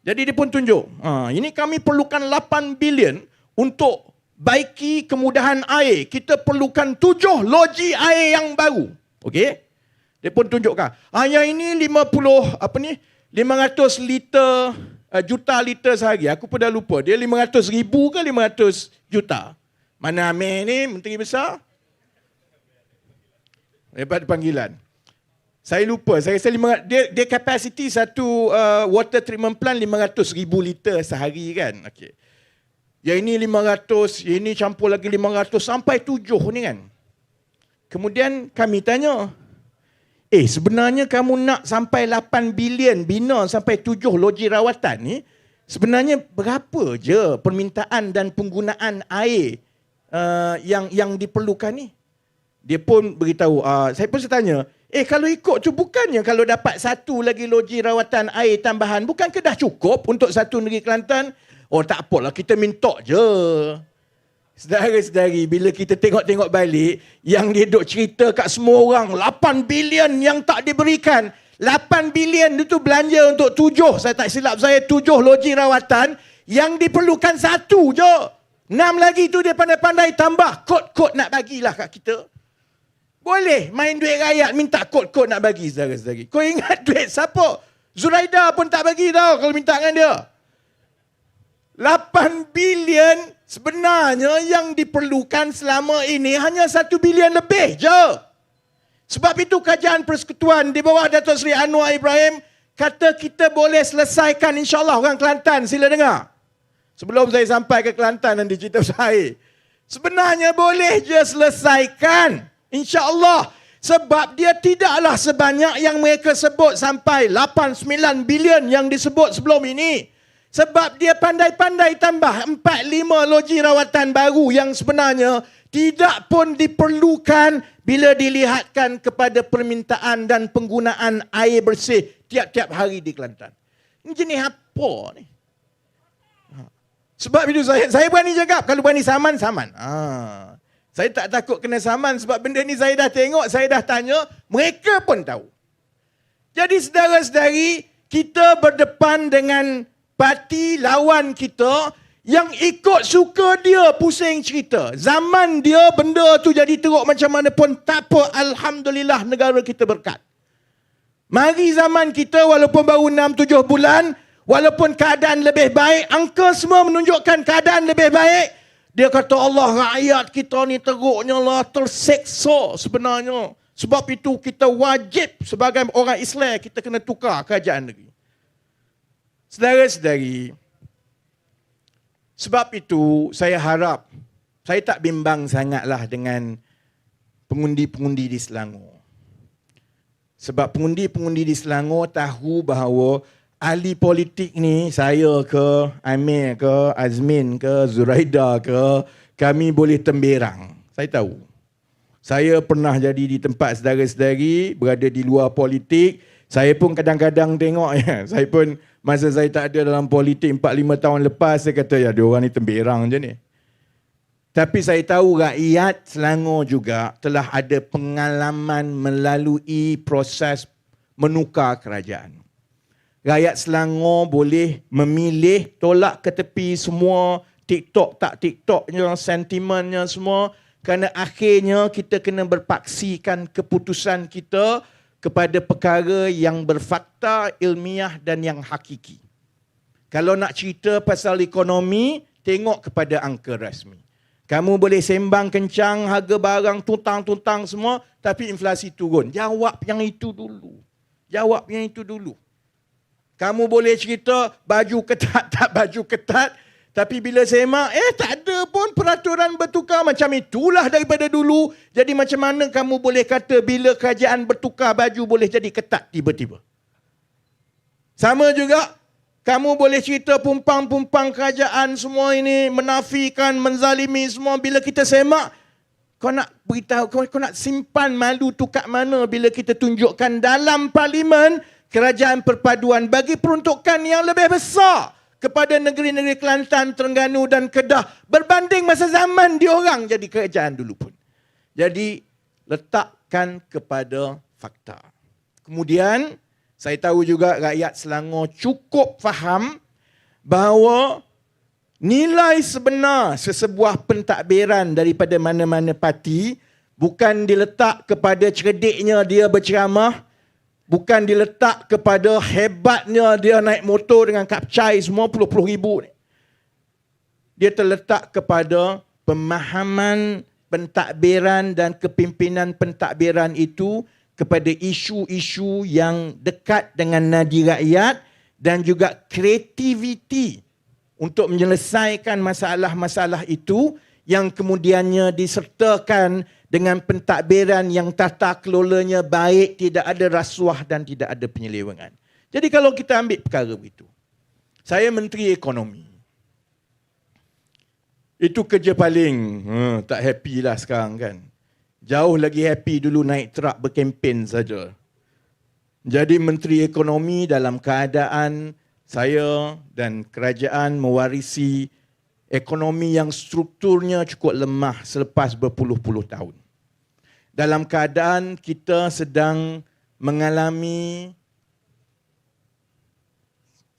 Jadi dia pun tunjuk. Ini kami perlukan 8 bilion untuk baiki kemudahan air. Kita perlukan 7 loji air yang baru. Okey? Dia pun tunjukkan. Yang ini 500 liter, juta liter sehari. Aku pun dah lupa. Dia 500,000 ke 500 juta? Mana Amir ni, Menteri Besar? Hebat panggilan. Saya lupa, saya rasa dia kapasiti satu water treatment plant 500,000 liter sehari kan. Okey. Yang ini 500, yang ini campur lagi 500 sampai 7 ni kan. Kemudian kami tanya, sebenarnya kamu nak sampai 8 bilion bina sampai 7 loji rawatan ni, sebenarnya berapa je permintaan dan penggunaan air yang diperlukan ni? Dia pun beritahu, saya pun tanya, kalau ikut tu bukannya kalau dapat satu lagi loji rawatan air tambahan, bukankah dah cukup untuk satu negeri Kelantan? Oh tak apalah, kita minta je. Saudara-saudari, bila kita tengok-tengok balik, yang dia duk cerita kat semua orang, 8 bilion yang tak diberikan. 8 bilion itu belanja untuk 7, saya tak silap saya, 7 loji rawatan, yang diperlukan satu je. 6 lagi tu dia pandai-pandai tambah, kod-kod nak bagilah kat kita. Boleh main duit rakyat minta kod-kod nak bagi, saudara-saudari. Kau ingat duit siapa? Zuraida pun tak bagi tau kalau minta dengan dia. 8 bilion sebenarnya yang diperlukan selama ini hanya 1 bilion lebih je. Sebab itu kajian persekutuan di bawah Datuk Seri Anwar Ibrahim kata kita boleh selesaikan insyaAllah orang Kelantan. Sila dengar. Sebelum saya sampai ke Kelantan nanti cerita saya. Sebenarnya boleh je selesaikan. InsyaAllah. Sebab dia tidaklah sebanyak yang mereka sebut sampai 8-9 bilion yang disebut sebelum ini. Sebab dia pandai-pandai tambah 4-5 loji rawatan baru yang sebenarnya tidak pun diperlukan bila dilihatkan kepada permintaan dan penggunaan air bersih tiap-tiap hari di Kelantan. Ini jenis apa ni? Sebab itu saya berani cakap, kalau berani saman. Saya tak takut kena saman sebab benda ni saya dah tengok, saya dah tanya, mereka pun tahu. Jadi saudara-saudari, kita berdepan dengan parti lawan kita yang ikut suka dia pusing cerita. Zaman dia benda tu jadi teruk macam mana pun tak apa, alhamdulillah negara kita berkat. Mari zaman kita walaupun baru 6-7 bulan, walaupun keadaan lebih baik, angka semua menunjukkan keadaan lebih baik. Dia kata Allah, rakyat kita ni teruknya lah, terseksa sebenarnya. Sebab itu kita wajib sebagai orang Islam, kita kena tukar kerajaan negeri. Saudara-saudari, sebab itu saya harap, saya tak bimbang sangatlah dengan pengundi-pengundi di Selangor. Sebab pengundi-pengundi di Selangor tahu bahawa ahli politik ni, saya ke, Amir ke, Azmin ke, Zuraida ke, kami boleh temberang. Saya tahu. Saya pernah jadi di tempat saudara-saudari, berada di luar politik. Saya pun kadang-kadang tengok, saya pun masa saya tak ada dalam politik 4-5 tahun lepas, saya kata, dia orang ni temberang je ni. Tapi saya tahu rakyat Selangor juga telah ada pengalaman melalui proses menukar kerajaan. Rakyat Selangor boleh memilih, tolak ke tepi semua TikTok tak TikToknya, sentimennya semua. Kerana akhirnya kita kena berpaksikan keputusan kita kepada perkara yang berfakta, ilmiah dan yang hakiki. Kalau nak cerita pasal ekonomi, tengok kepada angka rasmi. Kamu boleh sembang kencang, harga barang tuntang-tuntang semua, tapi inflasi turun. Jawab yang itu dulu. Jawab yang itu dulu. Kamu boleh cerita baju ketat, tak baju ketat. Tapi bila semak, tak ada pun peraturan bertukar macam itulah daripada dulu. Jadi macam mana kamu boleh kata bila kerajaan bertukar baju boleh jadi ketat tiba-tiba? Sama juga, kamu boleh cerita pumpang-pumpang kerajaan semua ini menafikan, menzalimi semua. Bila kita semak, kau nak beritahu, kau nak simpan malu tu kat mana bila kita tunjukkan dalam parlimen kerajaan perpaduan bagi peruntukan yang lebih besar kepada negeri-negeri Kelantan, Terengganu dan Kedah berbanding masa zaman diorang jadi kerajaan dulu pun. Jadi letakkan kepada fakta. Kemudian saya tahu juga rakyat Selangor cukup faham bahawa nilai sebenar sesebuah pentadbiran daripada mana-mana parti bukan diletak kepada cerdiknya dia berceramah, bukan diletak kepada hebatnya dia naik motor dengan kapcai semua puluh-puluh ribu ni. Dia terletak kepada pemahaman pentadbiran dan kepimpinan pentadbiran itu kepada isu-isu yang dekat dengan nadi rakyat dan juga kreativiti untuk menyelesaikan masalah-masalah itu yang kemudiannya disertakan dengan pentadbiran yang tata kelolanya baik, tidak ada rasuah dan tidak ada penyelewengan. Jadi kalau kita ambil perkara begitu, saya Menteri Ekonomi. Itu kerja paling tak happy lah sekarang kan. Jauh lagi happy dulu naik truk berkempen saja. Jadi Menteri Ekonomi dalam keadaan saya dan kerajaan mewarisi ekonomi yang strukturnya cukup lemah selepas berpuluh-puluh tahun. Dalam keadaan kita sedang mengalami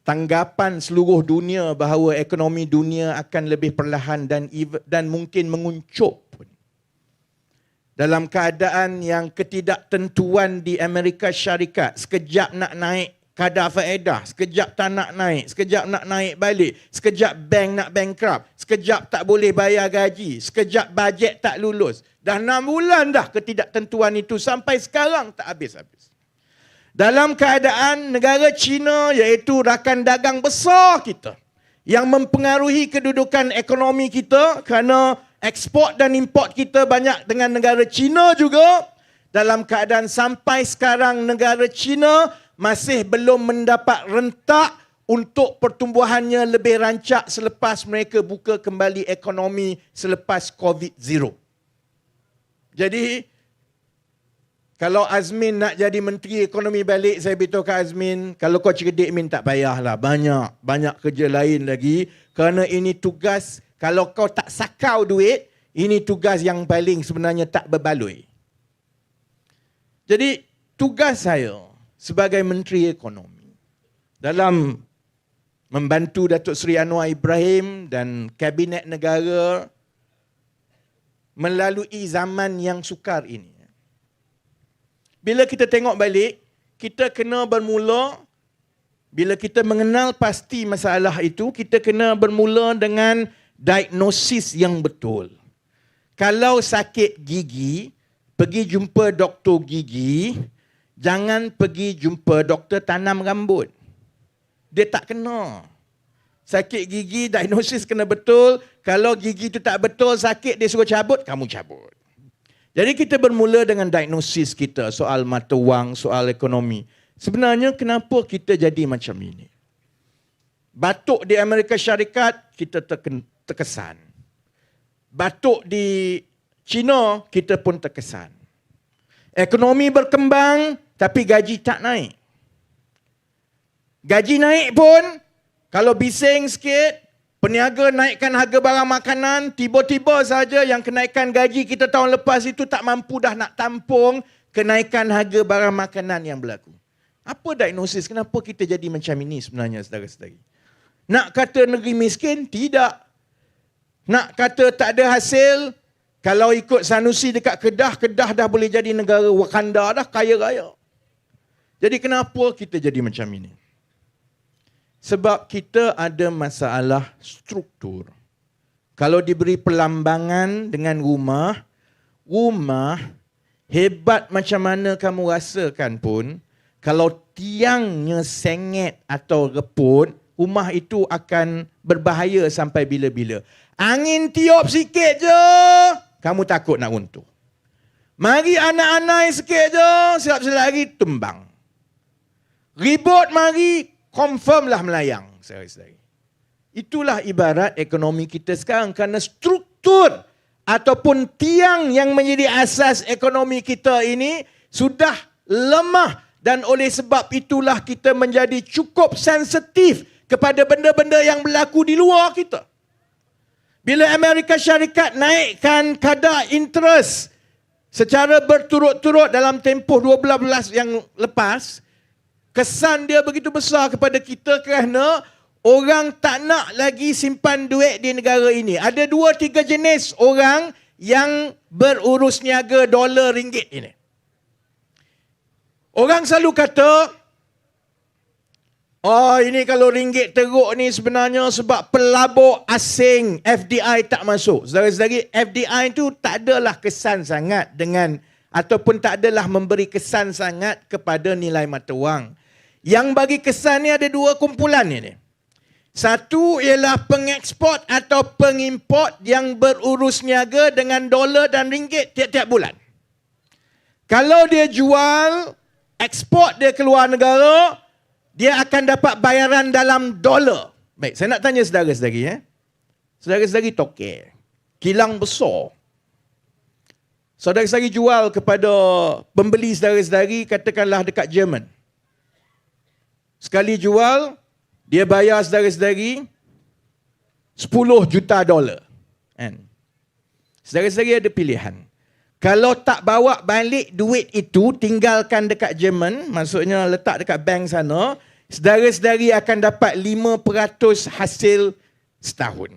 tanggapan seluruh dunia bahawa ekonomi dunia akan lebih perlahan dan mungkin menguncup pun. Dalam keadaan yang ketidaktentuan di Amerika Syarikat, sekejap nak naik kadar faedah, sekejap tak nak naik, sekejap nak naik balik, sekejap bank nak bankrupt, sekejap tak boleh bayar gaji, sekejap bajet tak lulus. Dah 6 bulan dah ketidaktentuan itu sampai sekarang tak habis-habis. Dalam keadaan negara China iaitu rakan dagang besar kita yang mempengaruhi kedudukan ekonomi kita kerana ekspor dan import kita banyak dengan negara China juga. Dalam keadaan sampai sekarang negara China masih belum mendapat rentak untuk pertumbuhannya lebih rancak selepas mereka buka kembali ekonomi selepas COVID-0. Jadi, kalau Azmin nak jadi Menteri Ekonomi balik, saya beritahu ke Azmin, kalau kau cerdik Min tak payahlah, banyak kerja lain lagi. Kerana ini tugas, kalau kau tak sakau duit, ini tugas yang paling sebenarnya tak berbaloi. Jadi, tugas saya sebagai Menteri Ekonomi dalam membantu Datuk Seri Anwar Ibrahim dan Kabinet Negara melalui zaman yang sukar ini. Bila kita tengok balik, kita kena bermula, bila kita mengenal pasti masalah itu, kita kena bermula dengan diagnosis yang betul. Kalau sakit gigi, pergi jumpa doktor gigi, jangan pergi jumpa doktor tanam rambut. Dia tak kena. Sakit gigi, diagnosis kena betul. Kalau gigi itu tak betul, sakit, dia suruh cabut, kamu cabut. Jadi kita bermula dengan diagnosis kita soal mata wang, soal ekonomi. Sebenarnya kenapa kita jadi macam ini? Batuk di Amerika Syarikat, kita terkesan. Batuk di China, kita pun terkesan. Ekonomi berkembang, tapi gaji tak naik. Gaji naik pun, kalau bising sikit, peniaga naikkan harga barang makanan, tiba-tiba saja yang kenaikan gaji kita tahun lepas itu tak mampu dah nak tampung kenaikan harga barang makanan yang berlaku. Apa diagnosis? Kenapa kita jadi macam ini sebenarnya, saudara-saudari? Nak kata negeri miskin? Tidak. Nak kata tak ada hasil? Kalau ikut Sanusi dekat Kedah, Kedah dah boleh jadi negara Wakanda dah, kaya raya. Jadi kenapa kita jadi macam ini? Sebab kita ada masalah struktur. Kalau diberi pelambangan dengan rumah hebat macam mana kamu rasakan pun, kalau tiangnya sengit atau reput, rumah itu akan berbahaya sampai bila-bila. Angin tiup sikit je, kamu takut nak runtuh. Mari anak-anak sikit je, silap-silap lagi tumbang. Ribut mari, confirmlah melayang, saudara-saudari. Itulah ibarat ekonomi kita sekarang kerana struktur ataupun tiang yang menjadi asas ekonomi kita ini sudah lemah dan oleh sebab itulah kita menjadi cukup sensitif kepada benda-benda yang berlaku di luar kita. Bila Amerika Syarikat naikkan kadar interest secara berturut-turut dalam tempoh 12 yang lepas, kesan dia begitu besar kepada kita kerana orang tak nak lagi simpan duit di negara ini. Ada 2-3 jenis orang yang berurus niaga dolar ringgit ini. Orang selalu kata, oh ini kalau ringgit teruk ni sebenarnya sebab pelabur asing, FDI tak masuk. Saudara-saudari, FDI itu tak adalah kesan sangat dengan ataupun tak adalah memberi kesan sangat kepada nilai mata wang. Yang bagi kesan ni ada dua kumpulan ni. Satu ialah pengeksport atau pengimport yang berurus niaga dengan dolar dan ringgit tiap-tiap bulan. Kalau dia jual, ekspor dia keluar negara, dia akan dapat bayaran dalam dolar. Baik, saya nak tanya saudara-saudari. Saudara-saudari tokek, kilang besar. Saudara-saudari jual kepada pembeli saudara-saudari, katakanlah dekat Jerman. Sekali jual, dia bayar saudara-saudari 10 juta dolar. Kan? Saudara-saudari ada pilihan. Kalau tak bawa balik duit itu, tinggalkan dekat Jerman, maksudnya letak dekat bank sana, saudara-saudari akan dapat 5% hasil setahun.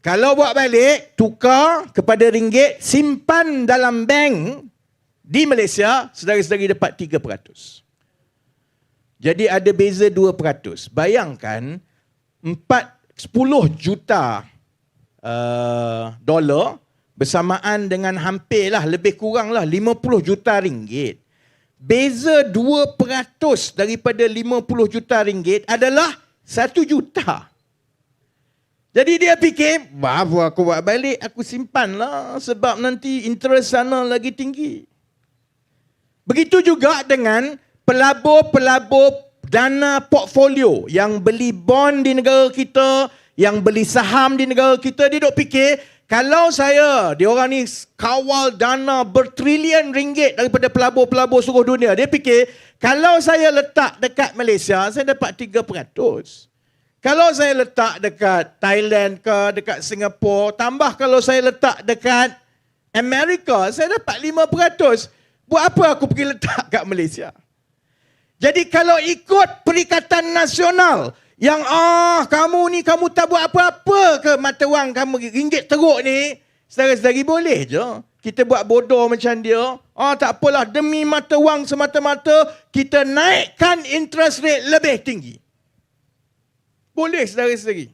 Kalau bawa balik, tukar kepada ringgit, simpan dalam bank di Malaysia, saudara-saudari dapat 3%. Jadi ada beza 2%. Bayangkan 10 juta dolar bersamaan dengan hampirlah lebih kuranglah 50 juta ringgit. Beza 2% daripada 50 juta ringgit adalah 1 juta. Jadi dia fikir, apa aku buat balik, aku simpanlah sebab nanti interest sana lagi tinggi. Begitu juga dengan pelabur-pelabur dana portfolio yang beli bond di negara kita, yang beli saham di negara kita, dia duk fikir, kalau diorang ni kawal dana bertrilion ringgit daripada pelabur-pelabur seluruh dunia, dia fikir, kalau saya letak dekat Malaysia, saya dapat 3%. Kalau saya letak dekat Thailand ke, dekat Singapura, tambah kalau saya letak dekat Amerika, saya dapat 5%. Buat apa aku pergi letak kat Malaysia? Jadi kalau ikut Perikatan Nasional yang kamu tak buat apa-apa ke mata wang kamu ringgit teruk ni, saudara-saudari boleh je kita buat bodoh macam dia. Tak apalah, demi mata wang semata-mata kita naikkan interest rate lebih tinggi. Boleh saudara-saudari.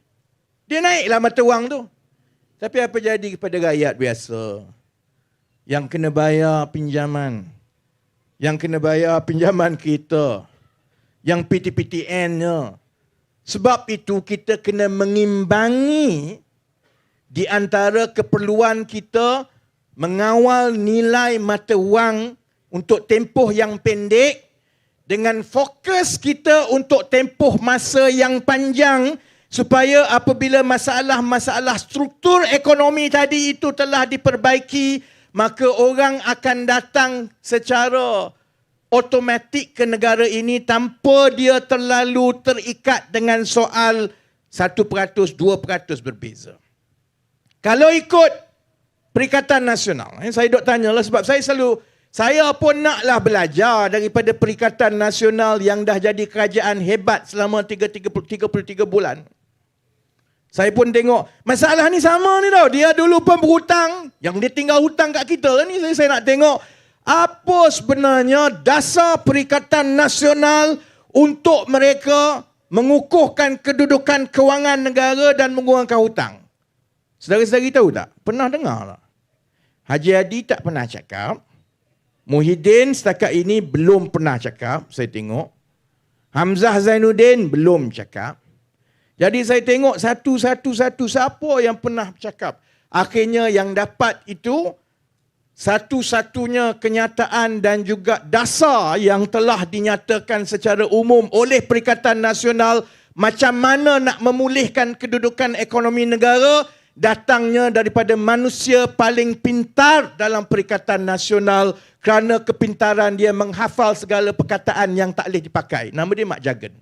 Dia naiklah mata wang tu. Tapi apa jadi kepada rakyat biasa yang kena bayar pinjaman? Yang kena bayar pinjaman kita, yang PTPTN-nya. Sebab itu kita kena mengimbangi di antara keperluan kita mengawal nilai mata wang untuk tempoh yang pendek dengan fokus kita untuk tempoh masa yang panjang supaya apabila masalah-masalah struktur ekonomi tadi itu telah diperbaiki, maka orang akan datang secara automatik ke negara ini tanpa dia terlalu terikat dengan soal 1%, 2% berbeza. Kalau ikut Perikatan Nasional, saya duk tanyalah sebab saya pun naklah belajar daripada Perikatan Nasional yang dah jadi kerajaan hebat selama 33 bulan. Saya pun tengok, masalah ni sama ni tau. Dia dulu pun berhutang, yang dia tinggal hutang kat kita ni. Saya nak tengok, apa sebenarnya dasar Perikatan Nasional untuk mereka mengukuhkan kedudukan kewangan negara dan mengurangkan hutang. Saudara-saudari tahu tak? Pernah dengar tak? Haji Hadi tak pernah cakap. Muhyiddin setakat ini belum pernah cakap, saya tengok. Hamzah Zainuddin belum cakap. Jadi saya tengok satu-satu siapa yang pernah cakap. Akhirnya yang dapat itu satu-satunya kenyataan dan juga dasar yang telah dinyatakan secara umum oleh Perikatan Nasional macam mana nak memulihkan kedudukan ekonomi negara datangnya daripada manusia paling pintar dalam Perikatan Nasional kerana kepintaran dia menghafal segala perkataan yang tak boleh dipakai. Nama dia Mak Jagan.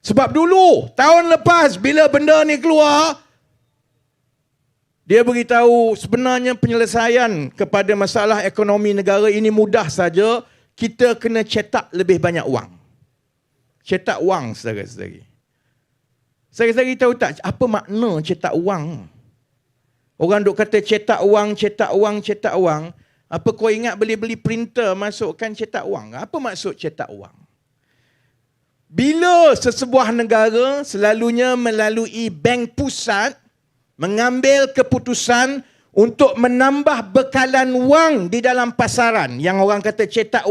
Sebab dulu, tahun lepas bila benda ni keluar, dia beritahu sebenarnya penyelesaian kepada masalah ekonomi negara ini mudah saja. Kita kena cetak lebih banyak wang. Cetak wang, saudara-saudari. Saudara-saudari tahu tak apa makna cetak wang? Orang duk kata cetak wang, cetak wang, cetak wang. Apa kau ingat beli printer masukkan cetak wang? Apa maksud cetak wang? Bila sesebuah negara selalunya melalui bank pusat mengambil keputusan untuk menambah bekalan wang di dalam pasaran. Yang orang kata cetak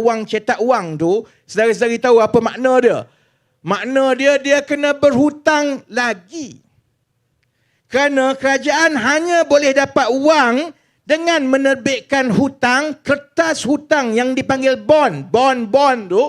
wang tu, saudara-saudari tahu apa makna dia? Makna dia kena berhutang lagi. Kerana kerajaan hanya boleh dapat wang dengan menerbitkan hutang, kertas hutang yang dipanggil bond. Bond tu,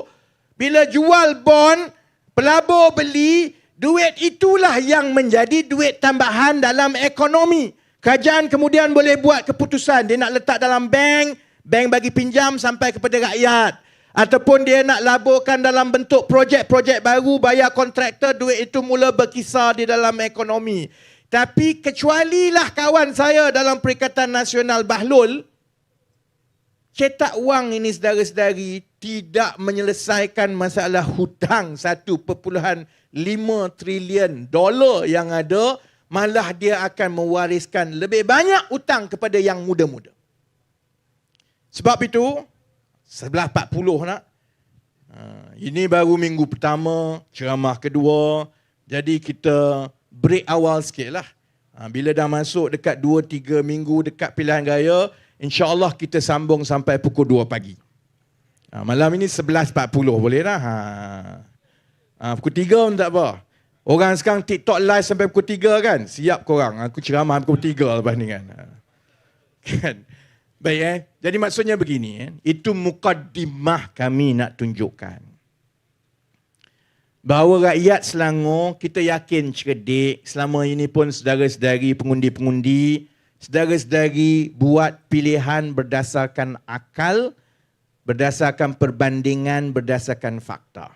bila jual bond, pelabur beli, duit itulah yang menjadi duit tambahan dalam ekonomi. Kerajaan kemudian boleh buat keputusan. Dia nak letak dalam bank bagi pinjam sampai kepada rakyat. Ataupun dia nak laburkan dalam bentuk projek-projek baru, bayar kontraktor, duit itu mula berkisar di dalam ekonomi. Tapi kecualilah kawan saya dalam Perikatan Nasional Bahlul, cetak wang ini saudara-saudari tidak menyelesaikan masalah hutang 1.5 trilion dolar yang ada, malah dia akan mewariskan lebih banyak hutang kepada yang muda-muda. Sebab itu, 11.40 nak. Ini baru minggu pertama, ceramah kedua. Jadi kita break awal sikit lah. Bila dah masuk dekat 2-3 minggu dekat pilihan raya, insya-Allah kita sambung sampai pukul 2 pagi. Malam ini 11.40 boleh dah. Pukul 3 pun tak apa. Orang sekarang TikTok live sampai pukul 3 kan? Siap korang. Aku ceramah pukul 3 lepas ni kan. Kan? Baik Jadi maksudnya begini. Itu mukaddimah kami nak tunjukkan. Bahawa rakyat Selangor, kita yakin cerdik. Selama ini pun saudara-saudari pengundi-pengundi, saudara-saudari buat pilihan berdasarkan akal, berdasarkan perbandingan, berdasarkan fakta.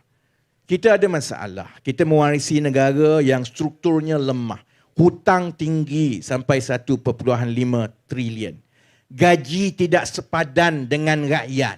Kita ada masalah. Kita mewarisi negara yang strukturnya lemah. Hutang tinggi sampai 1.5 trilion. Gaji tidak sepadan dengan rakyat.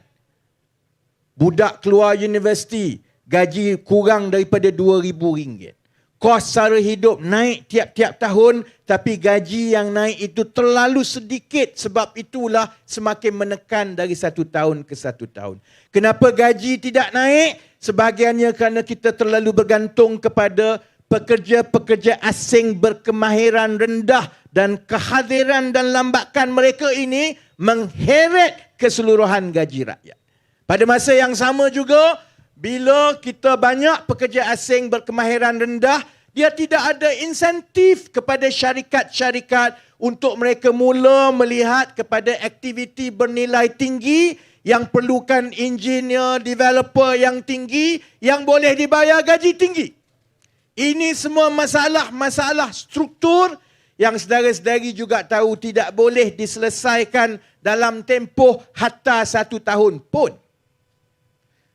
Budak keluar universiti, gaji kurang daripada RM2,000. Kos sara hidup naik tiap-tiap tahun, tapi gaji yang naik itu terlalu sedikit. Sebab itulah semakin menekan dari satu tahun ke satu tahun. Kenapa gaji tidak naik? Sebahagiannya kerana kita terlalu bergantung kepada pekerja-pekerja asing berkemahiran rendah dan kehadiran dan lambakan mereka ini mengheret keseluruhan gaji rakyat. Pada masa yang sama juga, bila kita banyak pekerja asing berkemahiran rendah, dia tidak ada insentif kepada syarikat-syarikat untuk mereka mula melihat kepada aktiviti bernilai tinggi yang perlukan engineer, developer yang tinggi, yang boleh dibayar gaji tinggi. Ini semua masalah-masalah struktur yang saudara-saudari juga tahu tidak boleh diselesaikan dalam tempoh hatta 1 tahun pun.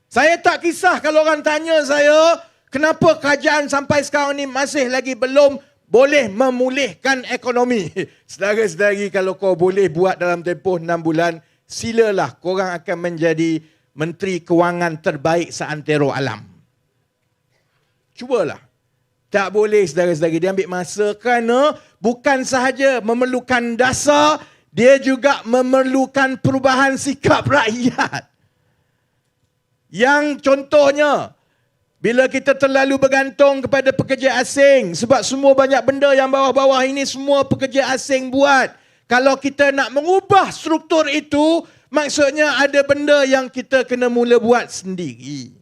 Saya tak kisah kalau orang tanya saya, kenapa kerajaan sampai sekarang ni masih lagi belum boleh memulihkan ekonomi. Saudara-saudari, kalau kau boleh buat dalam tempoh 6 bulan, silalah, korang akan menjadi Menteri Kewangan terbaik seantero alam. Cubalah. Tak boleh saudara-saudari, dia ambil masa kerana bukan sahaja memerlukan dasar, dia juga memerlukan perubahan sikap rakyat. Yang contohnya, bila kita terlalu bergantung kepada pekerja asing, sebab semua banyak benda yang bawah-bawah ini semua pekerja asing buat. Kalau kita nak mengubah struktur itu, maksudnya ada benda yang kita kena mula buat sendiri.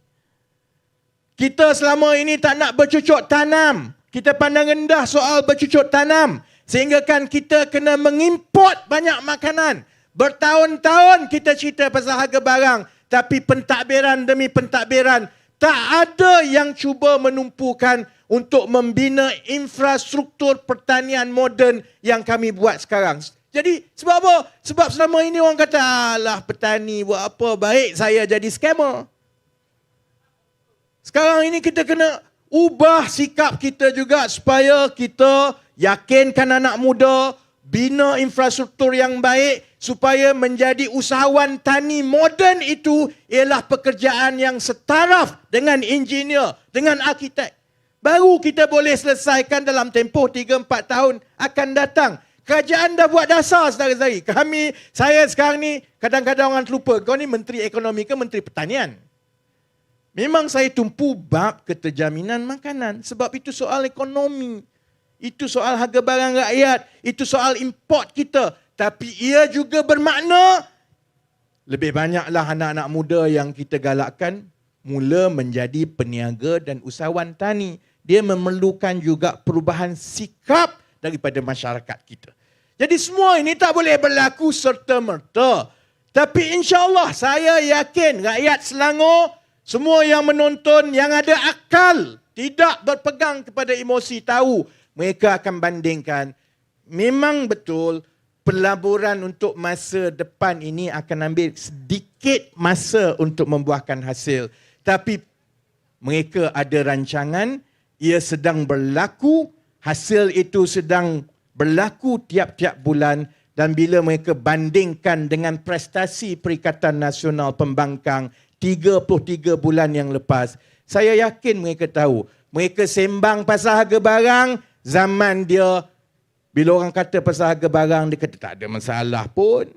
Kita selama ini tak nak bercucuk tanam. Kita pandang rendah soal bercucuk tanam. Sehingga kan kita kena mengimport banyak makanan. Bertahun-tahun kita cerita pasal harga barang. Tapi pentadbiran demi pentadbiran, tak ada yang cuba menumpukan untuk membina infrastruktur pertanian moden yang kami buat sekarang. Jadi sebab apa? Sebab selama ini orang kata, alah petani buat apa, baik saya jadi scammer. Sekarang ini kita kena ubah sikap kita juga supaya kita yakinkan anak muda, bina infrastruktur yang baik supaya menjadi usahawan tani moden itu ialah pekerjaan yang setaraf dengan engineer, dengan arkitek. Baru kita boleh selesaikan dalam tempoh 3-4 tahun akan datang. Kerajaan dah buat dasar saudara-saudari. Saya sekarang ni kadang-kadang orang terlupa, kau ni Menteri Ekonomi ke Menteri Pertanian? Memang saya tumpu bab keterjaminan makanan. Sebab itu soal ekonomi. Itu soal harga barang rakyat. Itu soal import kita. tapi ia juga bermakna lebih banyaklah anak-anak muda yang kita galakkan mula menjadi peniaga dan usahawan tani. Dia memerlukan juga perubahan sikap daripada masyarakat kita. Jadi semua ini tak boleh berlaku serta-merta. Tapi insya-Allah saya yakin rakyat Selangor, semua yang menonton, yang ada akal, tidak berpegang kepada emosi, tahu mereka akan bandingkan. Memang betul pelaburan untuk masa depan ini akan ambil sedikit masa untuk membuahkan hasil. Tapi mereka ada rancangan, ia sedang berlaku, hasil itu sedang berlaku tiap-tiap bulan, dan bila mereka bandingkan dengan prestasi Perikatan Nasional Pembangkang 33 bulan yang lepas, saya yakin mereka tahu. Mereka sembang pasal harga barang, zaman dia bila orang kata pasal harga barang, dia kata tak ada masalah pun.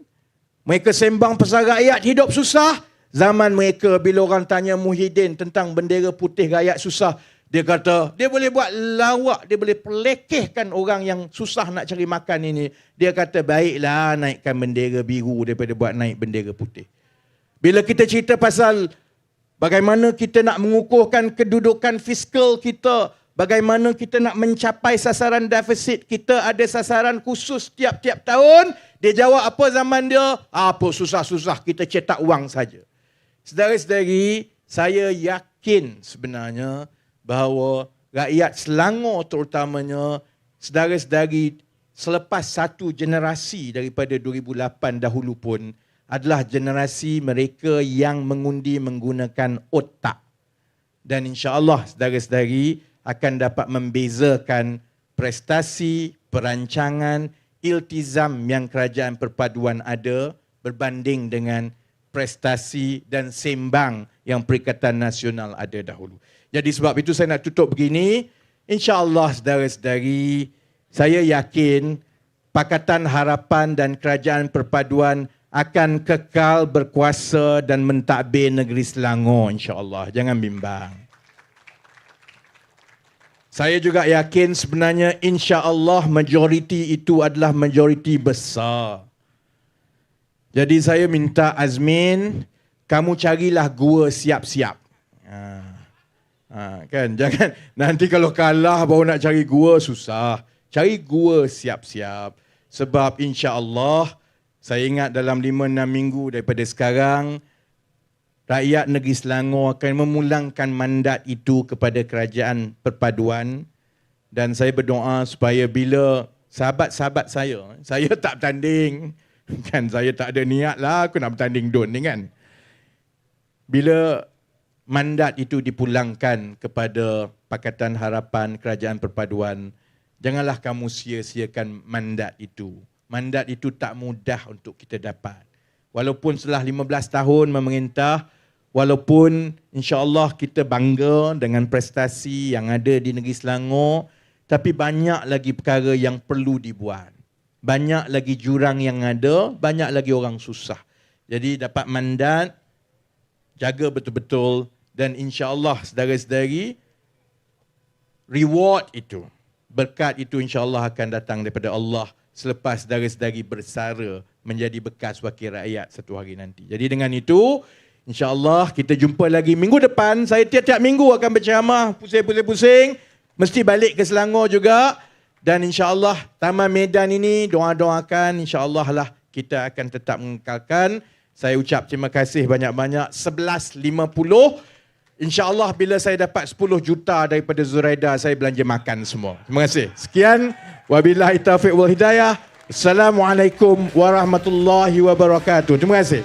Mereka sembang pasal rakyat hidup susah, zaman mereka bila orang tanya Muhyiddin tentang bendera putih rakyat susah, dia kata, dia boleh buat lawak, dia boleh pelekehkan orang yang susah nak cari makan ini. Dia kata, baiklah naikkan bendera biru daripada buat naik bendera putih. Bila kita cerita pasal bagaimana kita nak mengukuhkan kedudukan fiskal kita, bagaimana kita nak mencapai sasaran defisit, kita ada sasaran khusus tiap-tiap tahun. Dia jawab apa zaman dia? Apa susah-susah, kita cetak wang saja. Saudara-saudari, saya yakin sebenarnya bahawa rakyat Selangor terutamanya, saudara-saudari selepas satu generasi daripada 2008 dahulu pun adalah generasi mereka yang mengundi menggunakan otak. Dan insya-Allah saudara-saudari akan dapat membezakan prestasi, perancangan, iltizam yang Kerajaan Perpaduan ada berbanding dengan prestasi dan sembang yang Perikatan Nasional ada dahulu. Jadi sebab itu saya nak tutup begini. InsyaAllah saudara-saudari, saya yakin Pakatan Harapan dan Kerajaan Perpaduan akan kekal berkuasa dan mentadbir negeri Selangor, insyaAllah. Jangan bimbang. Saya juga yakin sebenarnya insya-Allah majoriti itu adalah majoriti besar. Jadi saya minta Azmin, kamu carilah gua siap-siap. Kan, jangan nanti kalau kalah baru nak cari gua, susah. Cari gua siap-siap. Sebab insya-Allah saya ingat dalam 5-6 minggu daripada sekarang, rakyat negeri Selangor akan memulangkan mandat itu kepada Kerajaan Perpaduan. Dan saya berdoa supaya bila sahabat-sahabat saya tak bertanding, kan saya tak ada niat lah aku nak bertanding DUN ni kan. Bila mandat itu dipulangkan kepada Pakatan Harapan Kerajaan Perpaduan, janganlah kamu sia-siakan mandat itu. Mandat itu tak mudah untuk kita dapat. Walaupun setelah 15 tahun memerintah, walaupun insya-Allah kita bangga dengan prestasi yang ada di negeri Selangor, tapi banyak lagi perkara yang perlu dibuat. Banyak lagi jurang yang ada, banyak lagi orang susah. Jadi dapat mandat, jaga betul-betul, dan insya-Allah saudara-saudari, reward itu, berkat itu insya-Allah akan datang daripada Allah selepas saudara-saudari bersara menjadi bekas wakil rakyat satu hari nanti. Jadi dengan itu, insya-Allah kita jumpa lagi minggu depan. Saya tiap-tiap minggu akan berceramah, pusing-pusing, mesti balik ke Selangor juga. Dan insya-Allah Taman Medan ini doa-doakan, insya-Allah lah kita akan tetap mengekalkan. Saya ucap terima kasih banyak-banyak. 11.50. InsyaAllah bila saya dapat 10 juta daripada Zuraida, saya belanja makan semua. Terima kasih. Sekian. Wabillahi taufiq wal hidayah. Assalamualaikum warahmatullahi wabarakatuh. Terima kasih.